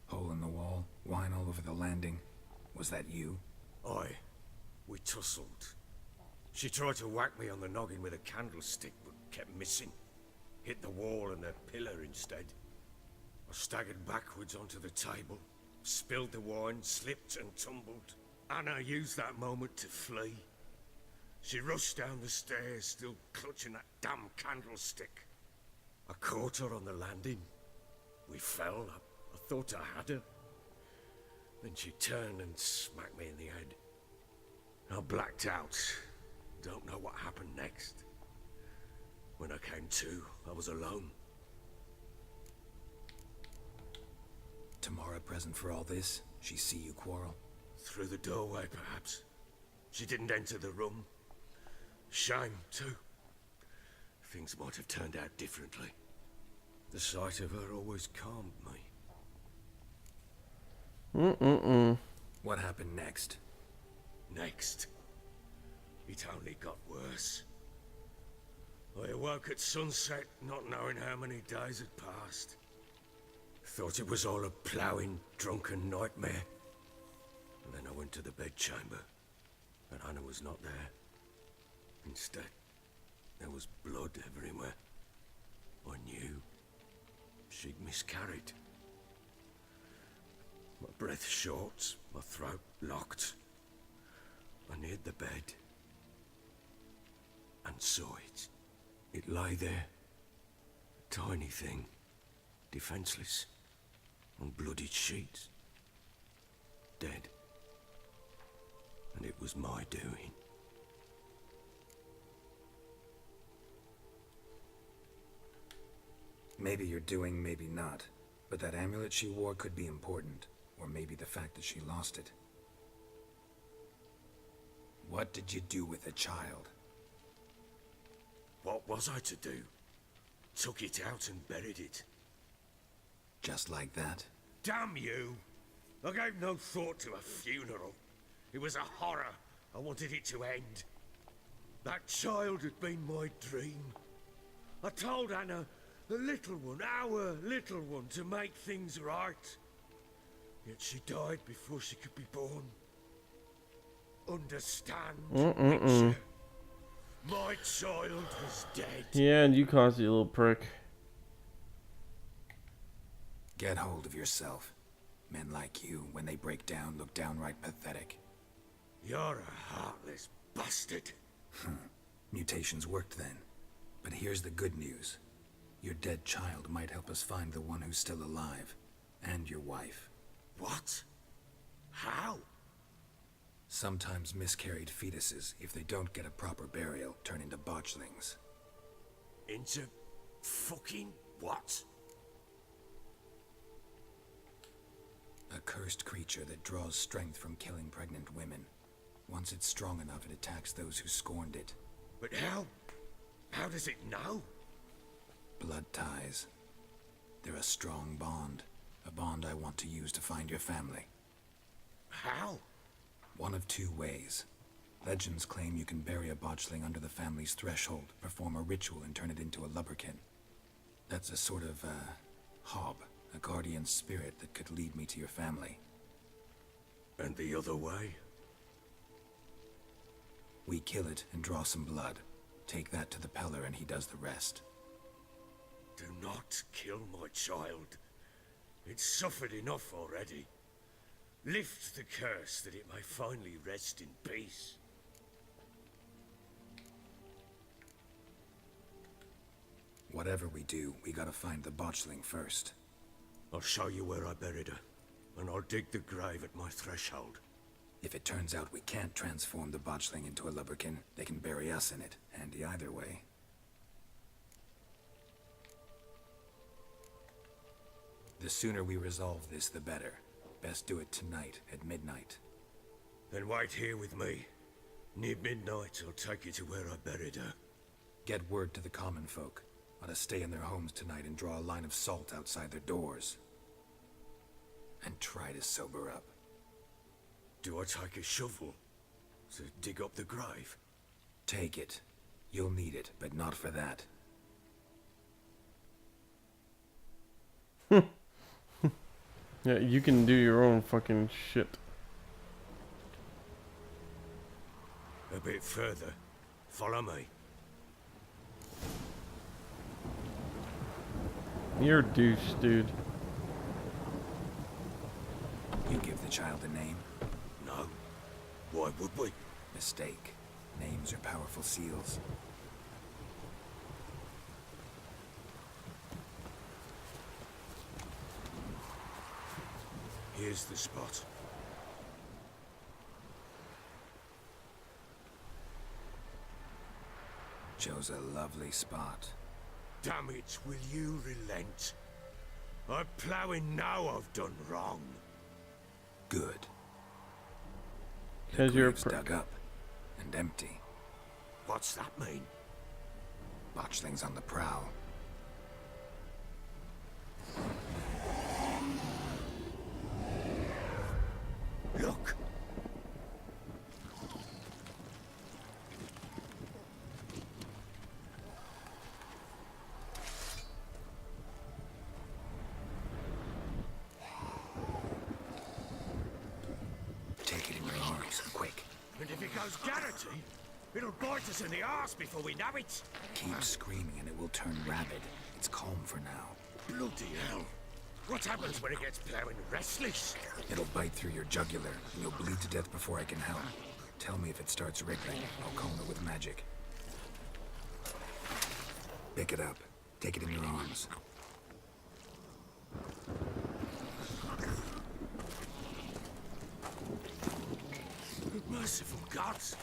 Hole in the wall, wine all over the landing. Was that you? We tussled. She tried to whack me on the noggin with a candlestick, but kept missing. Hit the wall and a pillar instead. I staggered backwards onto the table, spilled the wine, slipped and tumbled. Anna used that moment to flee. She rushed down the stairs, still clutching that damn candlestick. I caught her on the landing. We fell. I thought I had her. Then she turned and smacked me in the head. I blacked out. Don't know what happened next. When I came to, I was alone. Tamara present for all this? She see you quarrel? Through the doorway, perhaps. She didn't enter the room. Shame, too. Things might have turned out differently. The sight of her always calmed me. What happened next? Next, it only got worse. I awoke at sunset, not knowing how many days had passed. Thought it was all a ploughing, drunken nightmare. And then I went to the bedchamber, and Anna was not there. Instead, there was blood everywhere. I knew she'd miscarried. My breath short, my throat locked. I neared the bed and saw it. It lay there, a tiny thing, defenseless, on bloodied sheets, dead. And it was my doing. Maybe you're doing, maybe not. But that amulet she wore could be important. Or maybe the fact that she lost it. What did you do with the child? What was I to do? Took it out and buried it. Just like that? Damn you! I gave no thought to a funeral. It was a horror. I wanted it to end. That child had been my dream. I told Anna, the little one, our little one, to make things right. Yet she died before she could be born. Understand, Witcher? My child was dead. Yeah, and you caused it, you little prick. Get hold of yourself. Men like you, when they break down, look downright pathetic. You're a heartless bastard. Mutations worked then. But here's the good news. Your dead child might help us find the one who's still alive. And your wife. What? How? Sometimes miscarried fetuses, if they don't get a proper burial, turn into botchlings. Into fucking what? A cursed creature that draws strength from killing pregnant women. Once it's strong enough, it attacks those who scorned it. But how? How does it know? Blood ties. They're a strong bond. A bond I want to use to find your family. How? One of two ways. Legends claim you can bury a botchling under the family's threshold, perform a ritual, and turn it into a lubberkin. That's a sort of, hob, a guardian spirit that could lead me to your family. And the other way? We kill it and draw some blood. Take that to the Peller and he does the rest. Do not kill my child. It's suffered enough already. Lift the curse that it may finally rest in peace. Whatever we do, we gotta find the botchling first. I'll show you where I buried her, and I'll dig the grave at my threshold. If it turns out we can't transform the botchling into a lubberkin, they can bury us in it. Handy either way. The sooner we resolve this, the better. Best do it tonight, at midnight. Then wait here with me. Near midnight, I'll take you to where I buried her. Get word to the common folk. Ought to stay in their homes tonight and draw a line of salt outside their doors. And try to sober up. Do I take a shovel to dig up the grave? Take it. You'll need it, but not for that. Yeah, you can do your own fucking shit. A bit further. Follow me. You're a douche, dude. You give the child a name? No. Why would we? Mistake. Names are powerful seals. Here's the spot. Chose a lovely spot. Damn it, will you relent? I'm ploughing now I've done wrong. Good. Because you're a Grave's prick. dug up and empty. What's that mean? Botchlings on the prowl. Look! Take it in your arms, quick. And if it goes Garrity, it'll bite us in the arse before we know it. Keep screaming and it will turn rabid. It's calm for now. Bloody hell. What happens when it gets plowing restless? It'll bite through your jugular, and you'll bleed to death before I can help. Tell me if it starts wriggling. I'll calm it with magic. Pick it up. Take it in your arms. Merciful gods!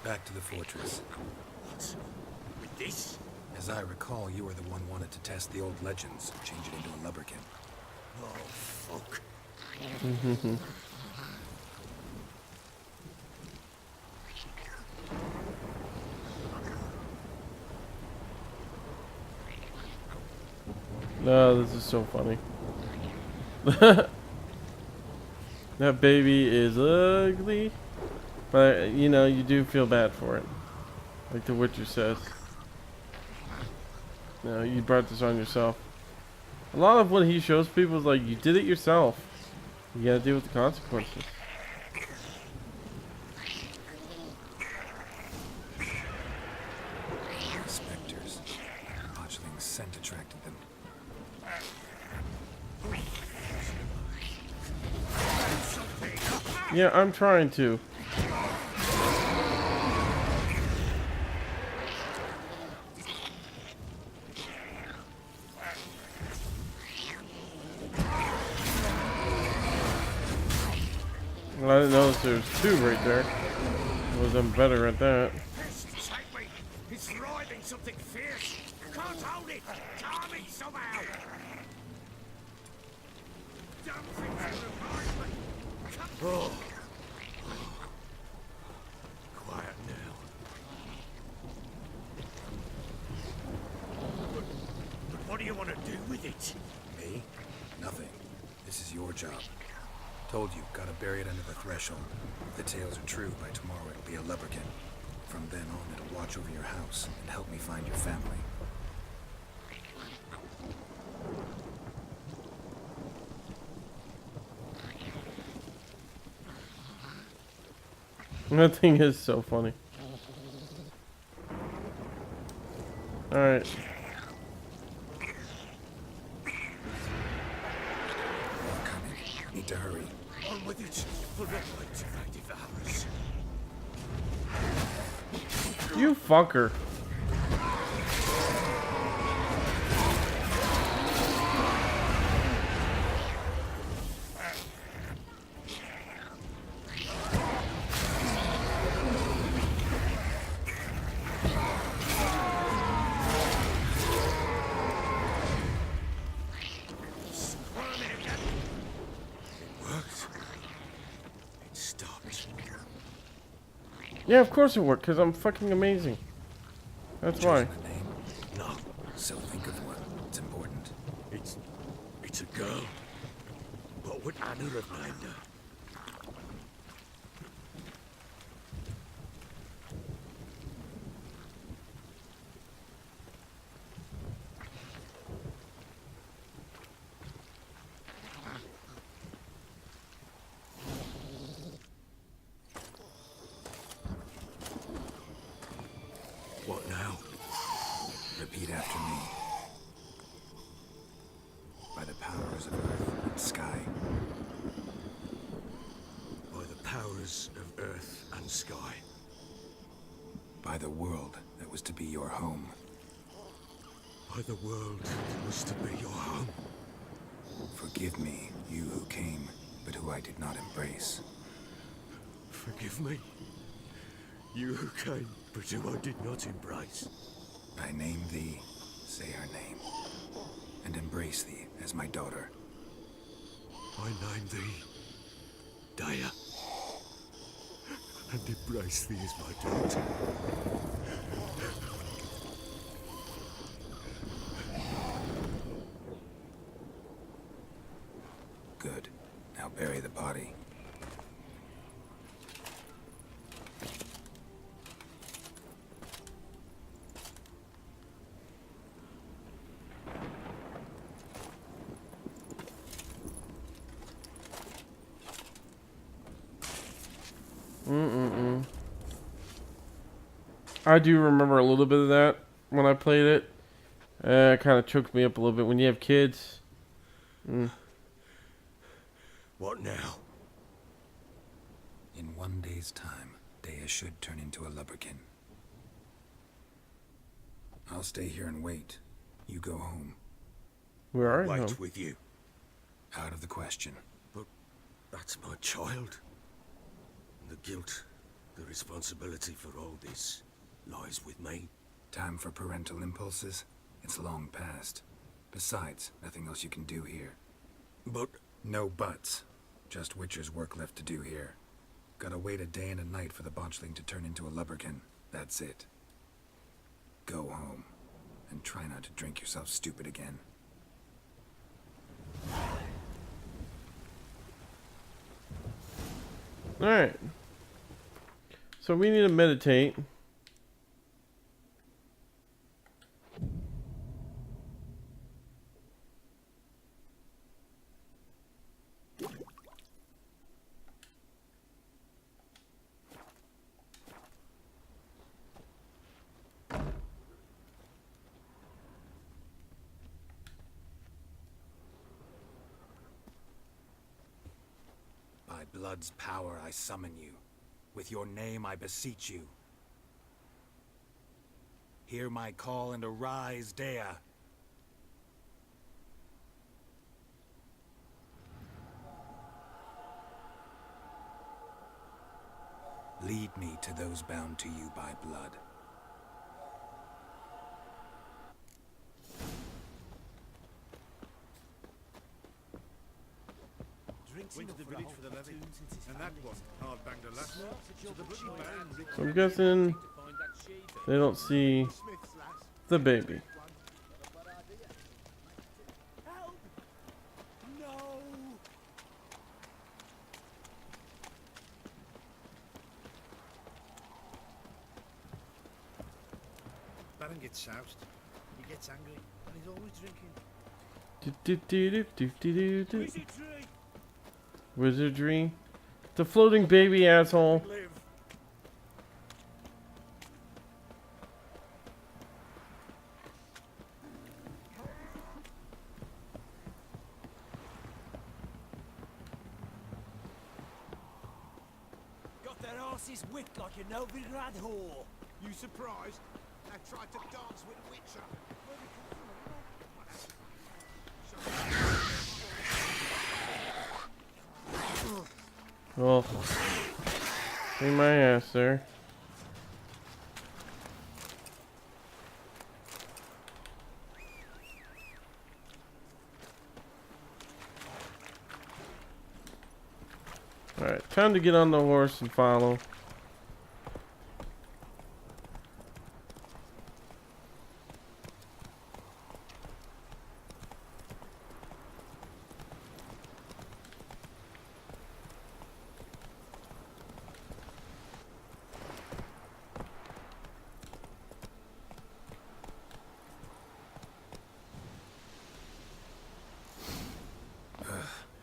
Back to the fortress. What? With this? As I recall, you were the one wanted to test the old legends, change it into a lubberkin. Oh, fuck. No, this is so funny. That baby is ugly, but you know, you do feel bad for it, like The Witcher says. No, you brought this on yourself. A lot of what he shows people is like, you did it yourself. You gotta deal with the consequences. Spectres. Botchling's scent attracted them. Yeah, I'm trying to. Well, I didn't notice there was two right there. I'm better at that. Take me. It's writhing something fierce. Can't hold it. Calm it somehow. Damn things are reviving. Oh. Quiet now. But what do you want to do with it? Me? Nothing. This is your job. Told you, gotta bury it under the threshold. If the tales are true, by tomorrow it'll be a lubberkin. From then on, it'll watch over your house and help me find your family. That thing is so funny. Alright. More coming. Need to hurry. On with it. We'll not wait till they devour us. You fucker. Yeah, of course it worked, because I'm fucking amazing. That's why. Chosen a name? No. So think of one. It's important. It's a girl. What would Anna have named her? What now? Repeat after me. By the powers of earth and sky. By the powers of earth and sky. By the world that was to be your home. By the world that was to be your home. Forgive me, you who came, but who I did not embrace. Forgive me. You who came, but who I did not embrace. I name thee, say her name, and embrace thee as my daughter. I name thee Daya, and embrace thee as my daughter. Good. Now bury the body. I do remember a little bit of that when I played it. It kind of choked me up a little bit when you have kids. What now? In 1 day's time, Daya should turn into a lubberkin. I'll stay here and wait. You go home. We are at Wait home. with you. Out of the question. But that's my child. The guilt, the responsibility for all this lies with me. Time for parental impulses? It's long past. Besides, nothing else you can do here. But No buts. Just Witcher's work left to do here. Gotta wait a day and a night for the botchling to turn into a lubberkin. That's it. Go home. And try not to drink yourself stupid again. Alright. So we need to meditate. By blood's power I summon you. With your name I beseech you. Hear my call and arise, Dea. Lead me to those bound to you by blood. Went to the village for the levy, and that one hard banged a lass. So the bloody man So I'm guessing they don't see the baby. Baron gets soused. He gets angry, and he's always drinking. Wizardry. The floating baby, asshole. Got their asses whipped like a Novigrad whore. You surprised? I tried to dance with Witcher. Well, see my ass there. Alright, time to get on the horse and follow.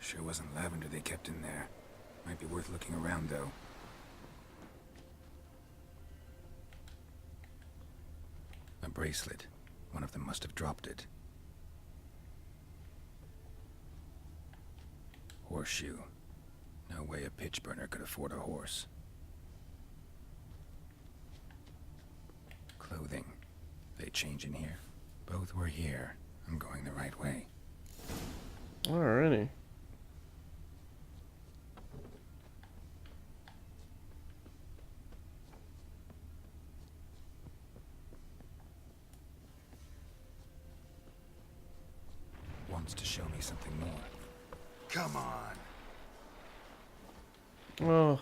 Sure wasn't lavender they kept in there. Might be worth looking around, though. A bracelet. One of them must have dropped it. Horseshoe. No way a pitch burner could afford a horse. Clothing. They change in here. Both were here. I'm going the right way. Alrighty. Wants to show me something more. Come on. Oh.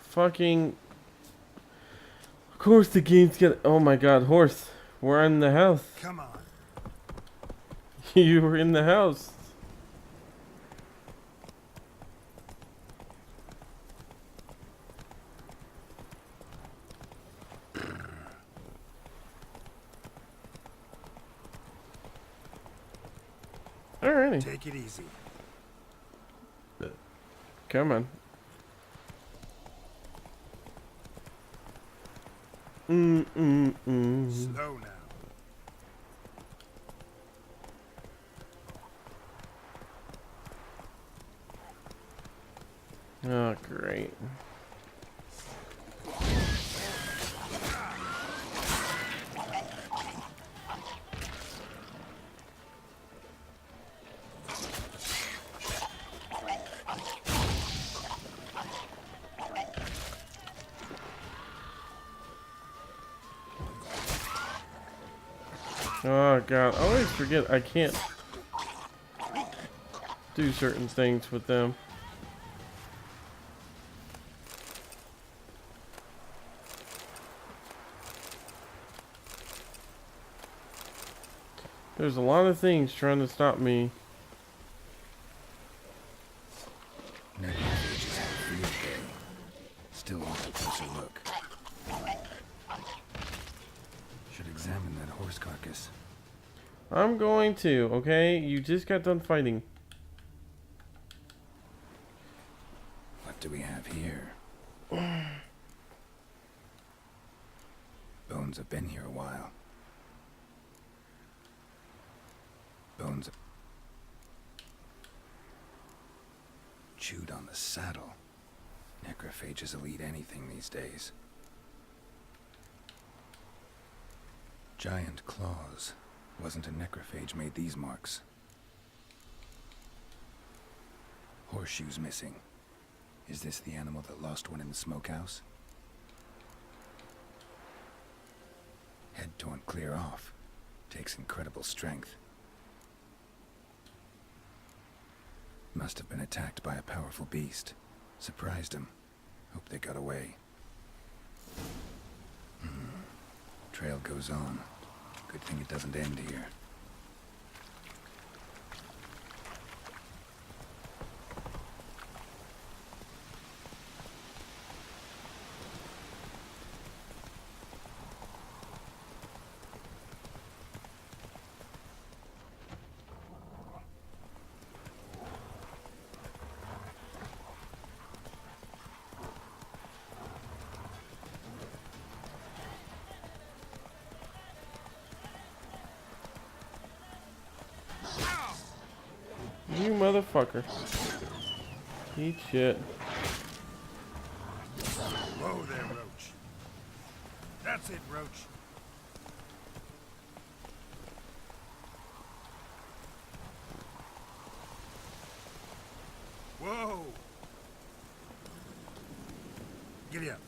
Fucking. Of course the game's gonna. Oh my god, horse. We're in the house. Come on. You were in the house. Alrighty. Take it easy. Come on. Slow now. Oh, great. Oh god, I always forget I can't do certain things with them. There's a lot of things trying to stop me. Necrophages have a field day. Still want a closer look. Should examine that horse carcass. I'm going to, okay? You just got done fighting. What do we have here? Bones have been here a while. Bones have chewed on the saddle. Necrophages will eat anything these days. Giant claws. Wasn't a necrophage made these marks. Horseshoes missing. Is this the animal that lost one in the smokehouse? Head torn clear off. Takes incredible strength. Must have been attacked by a powerful beast. Surprised him. Hope they got away. Trail goes on. Good thing it doesn't end here. You motherfucker. Eat shit. Whoa there, Roach. That's it, Roach. Whoa! Giddy up.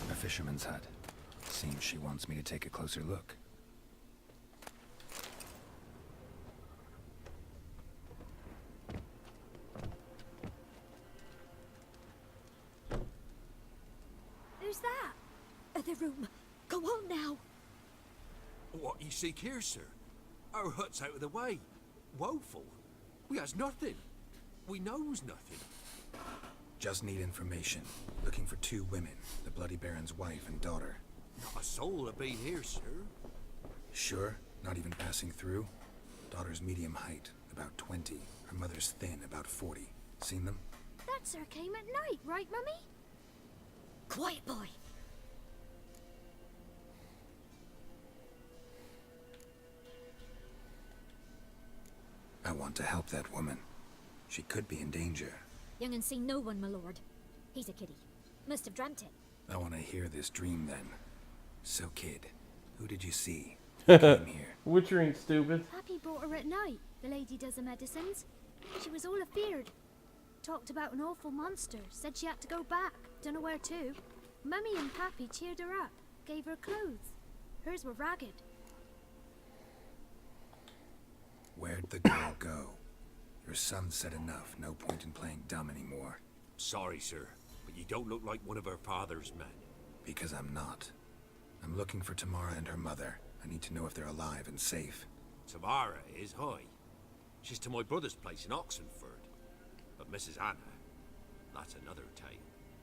A fisherman's hut. Seems she wants me to take a closer look. Who's that? Other room. Go on now. What you seek here, sir? Our hut's out of the way. Woeful. We has nothing. We knows nothing. Just need information. Looking for 2 women. The Bloody Baron's wife and daughter. Not a soul have been here, sir. Sure? Not even passing through? Daughter's medium height, about 20. Her mother's thin, about 40. Seen them? That sir came at night, right, Mummy? Quiet, boy. I want to help that woman. She could be in danger. Young and seen no one, my lord. He's a kiddie. Must have dreamt it. I want to hear this dream then. So, kid, who did you see? Who came here? Witcher ain't stupid. Pappy brought her at night. The lady does the medicines. She was all afeared. Talked about an awful monster. Said she had to go back. Don't know where to. Mummy and Pappy cheered her up. Gave her clothes. Hers were ragged. Where'd the girl go? Your son said enough. No point in playing dumb anymore. Sorry, sir, but you don't look like one of our father's men. Because I'm not. I'm looking for Tamara and her mother. I need to know if they're alive and safe. Tamara is high. She's to my brother's place in Oxenford. But Mrs. Anna, that's another tale.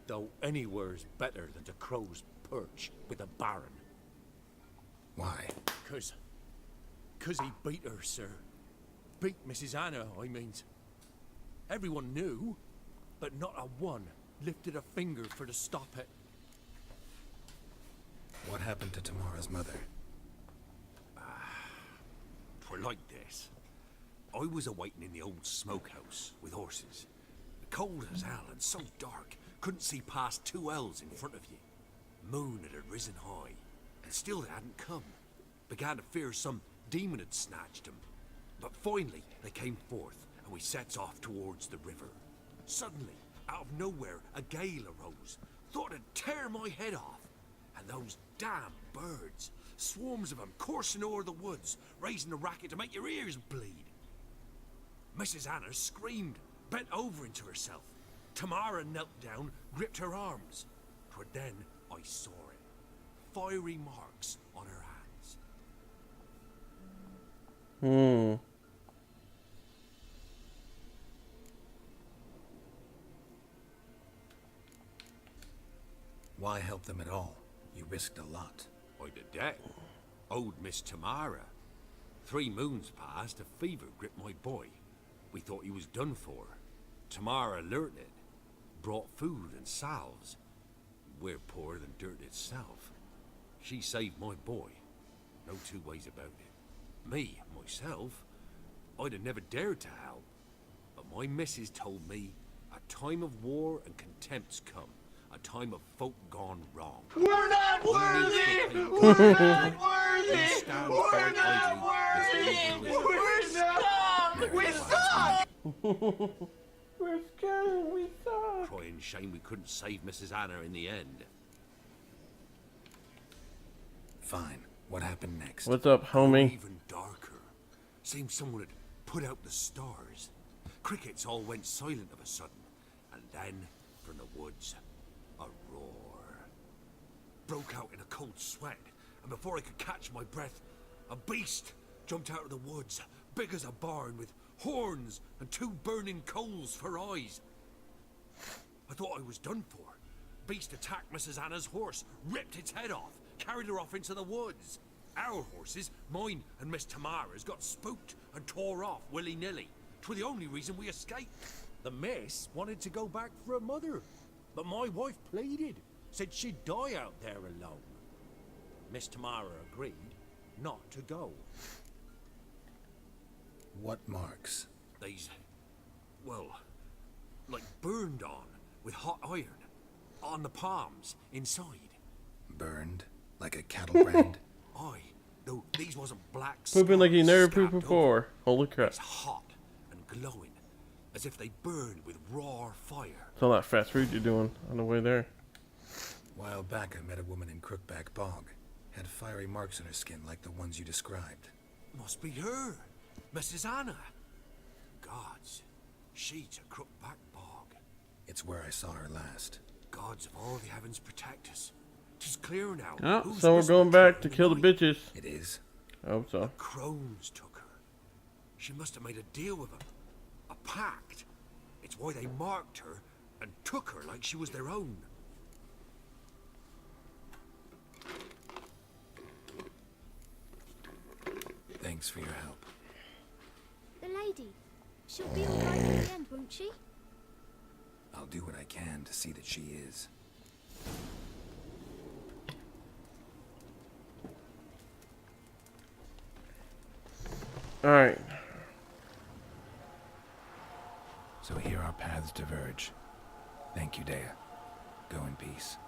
Though anywhere's better than to Crow's Perch with a baron. Why? Cause he beat her, sir. Beat Mrs. Anna, I means. Everyone knew, but not a one lifted a finger for to stop it. What happened to Tamara's mother? Twere like this. I was awaiting in the old smokehouse with horses. Cold as hell and so dark, couldn't see past 2 ells in front of you. Moon had risen high, and still it hadn't come. Began to fear some demon had snatched him. But finally, they came forth, and we sets off towards the river. Suddenly, out of nowhere, a gale arose. Thought it'd tear my head off. And those damn birds, swarms of them coursing over the woods, raising a racket to make your ears bleed. Mrs. Anna screamed, bent over into herself. Tamara knelt down, gripped her arms. 'Twere then I saw it. Fiery marks on her hands. Why help them at all? You risked a lot. By the debt. Owed Miss Tamara. 3 moons passed, a fever gripped my boy. We thought he was done for. Tamara alerted. Brought food and salves. We're poorer than dirt itself. She saved my boy. No 2 ways about it. Me, myself, I'd have never dared to help. But my missus told me a time of war and contempt's come. A time of folk gone wrong. We're not worthy! We're not worthy! We're not worthy! We're scum! We suck! We're scared, we suck. Crying shame we couldn't save Mrs. Anna in the end. Fine. What happened next? What's up, homie? Even darker. Seemed someone had put out the stars. Crickets all went silent of a sudden. And then, from the woods, a roar. Broke out in a cold sweat, and before I could catch my breath, a beast jumped out of the woods, big as a barn, with horns and 2 burning coals for eyes. I thought I was done for. Beast attacked Mrs. Anna's horse, ripped its head off, carried her off into the woods. Our horses, mine and Miss Tamara's, got spooked and tore off willy-nilly. 'Twere the only reason we escaped. The miss wanted to go back for her mother, but my wife pleaded, said she'd die out there alone. Miss Tamara agreed not to go. What marks? They's, well, like burned on with hot iron. On the palms, inside. Burned? Like a cattle brand? Aye, though these wasn't black Pooping like you never scars pooped scabbed before. over. Holy crap. It's hot and glowing, as if they burned with raw fire. It's all that fast food you're doing on the way there. While back, I met a woman in Crookback Bog. Had fiery marks on her skin like the ones you described. Must be her, Mrs. Anna. Gods, she's a Crookback Bog. It's where I saw her last. Gods of all the heavens protect us. 'Tis clear now. Oh, who's so we're whispered going back her to in kill the night. bitches. It is? I hope so. Crones took her. She must have made a deal with them. A pact. It's why they marked her and took her like she was their own. Thanks for your help. The lady. She'll be all right in the end, won't she? I'll do what I can to see that she is. Alright. So here our paths diverge. Thank you, Dea. Go in peace.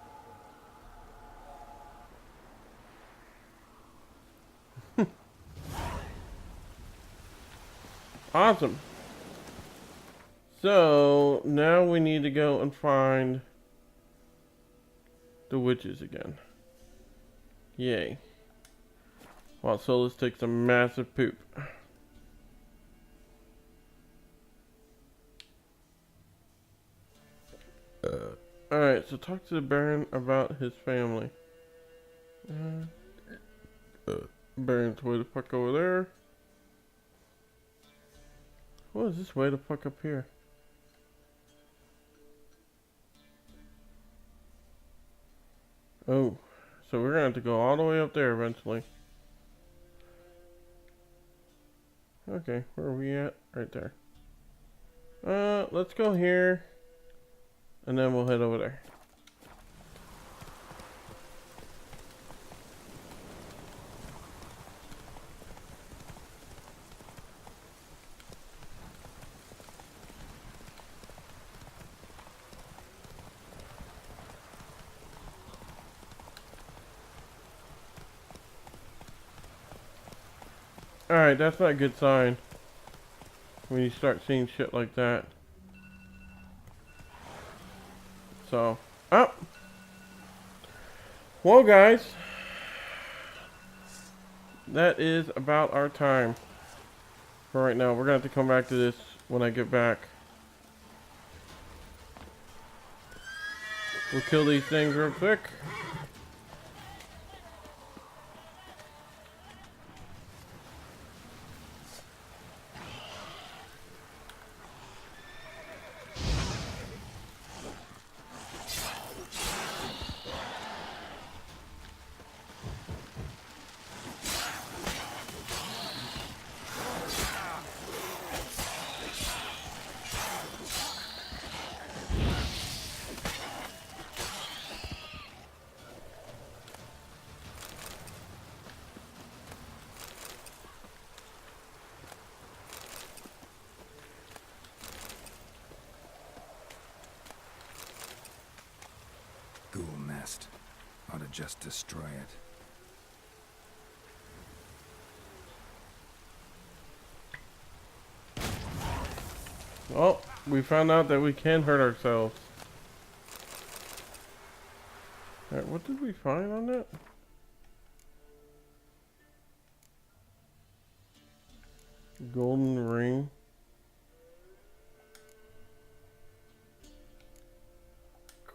Awesome. So, now we need to go and find the witches again. Yay. While Solus takes a massive poop. Alright, so talk to the Baron about his family. Baron's way the fuck over there. What is this way the fuck up here? Oh, so we're gonna have to go all the way up there eventually. Okay, where are we at? Right there. Let's go here. And then we'll head over there. Alright, that's not a good sign. When you start seeing shit like that. So, oh! Well, guys. That is about our time. For right now. We're going to have to come back to this when I get back. We'll kill these things real quick. Ghoul nest. Ought to just destroy it. Well, we found out that we can hurt ourselves. Alright, what did we find on that? Golden ring.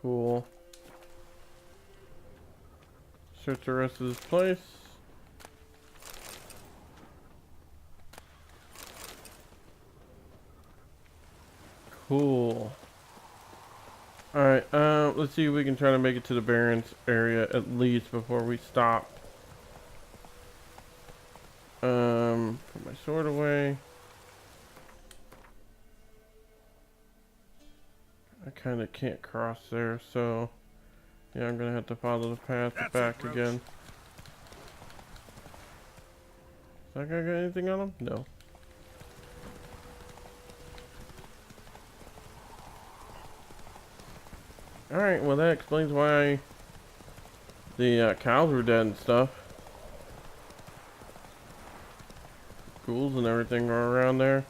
Cool. Search the rest of this place. Cool. Alright, let's see if we can try to make it to the Barrens area at least before we stop. Put my sword away. I kinda can't cross there, so yeah, I'm gonna have to follow the path back again. Does that guy got anything on him? No. Alright, well that explains why the cows were dead and stuff. Ghouls and everything are around there.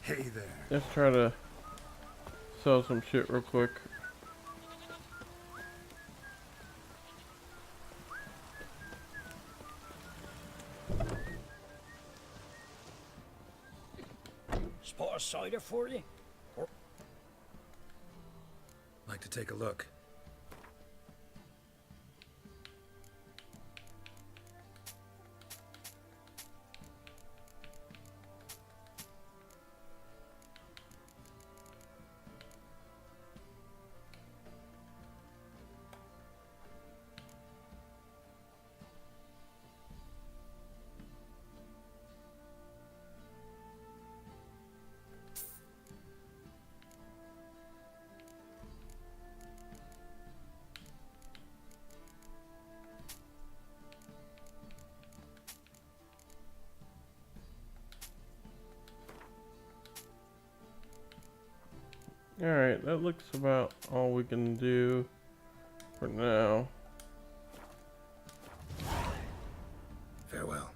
Hey there. Let's try to sell some shit real quick. Spot a cider for you? Or Like to take a look. Alright, that looks about all we can do for now. Farewell.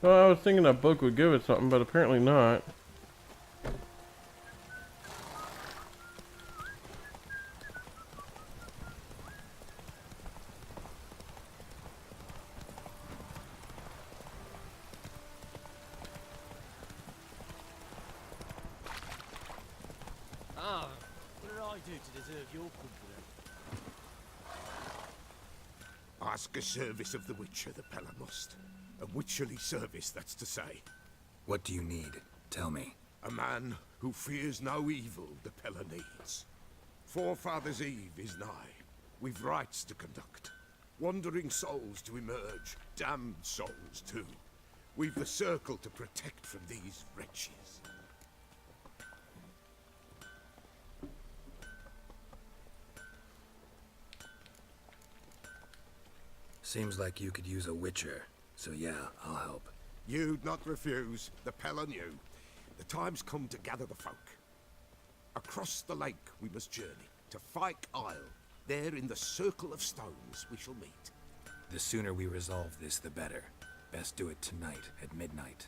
Well, I was thinking that book would give it something, but apparently not. ah, what did I do to deserve your company? Ask a service of the Witcher, the Pella must. A witcherly service, that's to say. What do you need? Tell me. A man who fears no evil the Pella needs. Forefathers' Eve is nigh. We've rites to conduct. Wandering souls to emerge. Damned souls, too. We've the circle to protect from these wretches. Seems like you could use a witcher, so yeah, I'll help. You'd not refuse. The Pella knew. The time's come to gather the folk. Across the lake we must journey, to Fyke Isle. There in the circle of stones we shall meet. The sooner we resolve this, the better. Best do it tonight at midnight.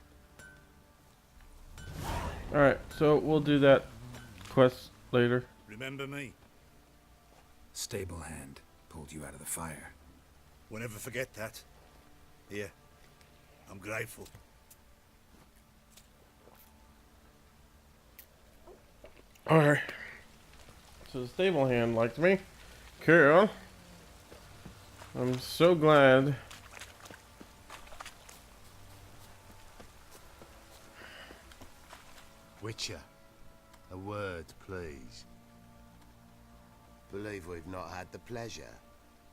Alright, so we'll do that quest later. Remember me? Stable hand pulled you out of the fire. Won't ever forget that. Here, I'm grateful. Alright. So the stable hand liked me. Cool. I'm so glad. Witcher, a word, please. Believe we've not had the pleasure.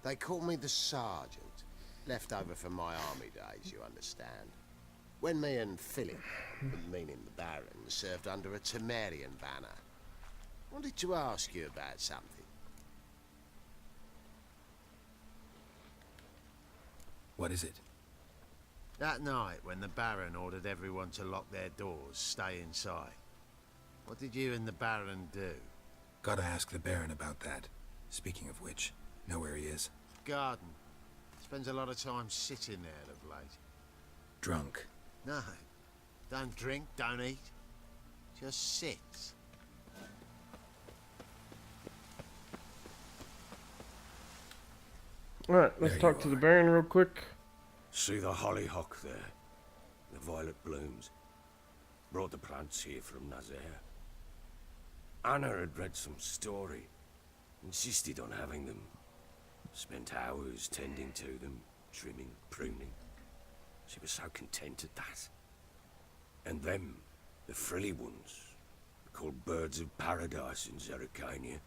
They call me the Sergeant. Left over from my army days, you understand. When me and Philip, meaning the Baron, served under a Temerian banner. Wanted to ask you about something. What is it? That night when the Baron ordered everyone to lock their doors, stay inside. What did you and the Baron do? Gotta ask the Baron about that. Speaking of which, know where he is? Garden. Spends a lot of time sitting there of late. Drunk. No. Don't drink, don't eat. Just sits. Alright, let's talk to the Baron real quick. See the hollyhock there? The violet blooms. Brought the plants here from Nazaire. Anna had read some story. Insisted on having them. Spent hours tending to them, trimming, pruning. She was so content at that. And them, the frilly ones, called birds of paradise in Zerrikania.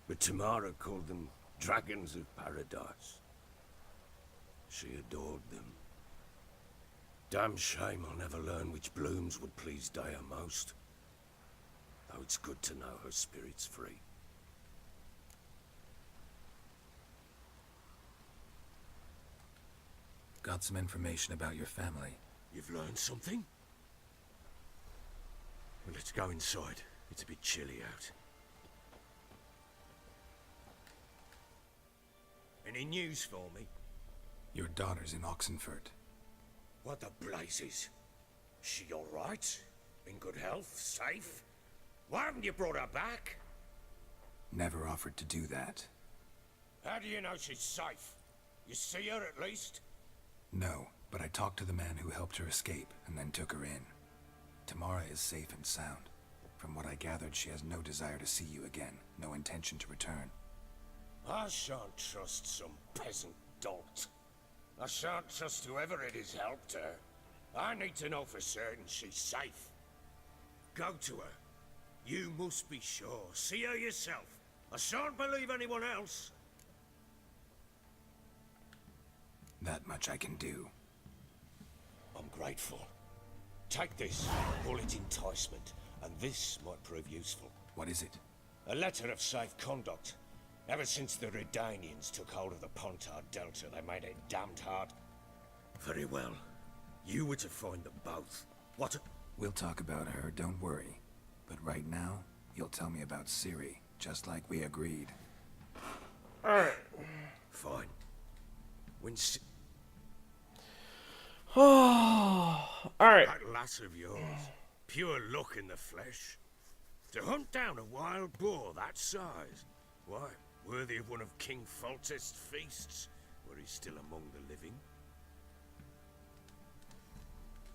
But Tamara called them dragons of paradise. She adored them. Damn shame I'll never learn which blooms would please Dea most. Though it's good to know her spirit's free. Got some information about your family. You've learned something? Well, let's go inside. It's a bit chilly out. Any news for me? Your daughter's in Oxenfurt. What the blazes? She all right? In good health? Safe? Why haven't you brought her back? Never offered to do that. How do you know she's safe? You see her at least? No, but I talked to the man who helped her escape and then took her in. Tamara is safe and sound. From what I gathered, she has no desire to see you again, no intention to return. I shan't trust some peasant dolt. I shan't trust whoever it is helped her. I need to know for certain she's safe. Go to her. You must be sure. See her yourself. I shan't believe anyone else. That much I can do. I'm grateful. Take this. Call it enticement. And this might prove useful. What is it? A letter of safe conduct. Ever since the Redanians took hold of the Pontard Delta, they made it damned hard. Very well. You were to find them both. What? We'll talk about her, don't worry. But right now, you'll tell me about Ciri, just like we agreed. Alright. Fine. When Alright. That lass of yours, pure luck in the flesh. To hunt down a wild boar that size, why, worthy of one of King Foltest's feasts, where he's still among the living.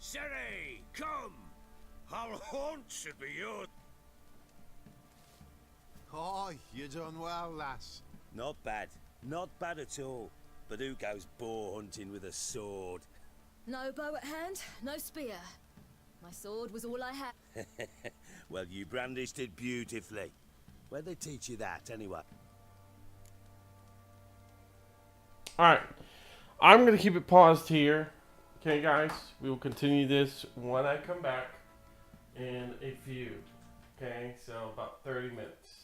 Ciri, come! Our haunt should be yours. Aye, you done well, lass. Not bad. Not bad at all. But who goes boar hunting with a sword? No bow at hand, no spear. My sword was all I had. Well, you brandished it beautifully. Where'd they teach you that, anyway? Alright. I'm going to keep it paused here. Okay, guys? We will continue this when I come back in a few. Okay? So, about 30 minutes.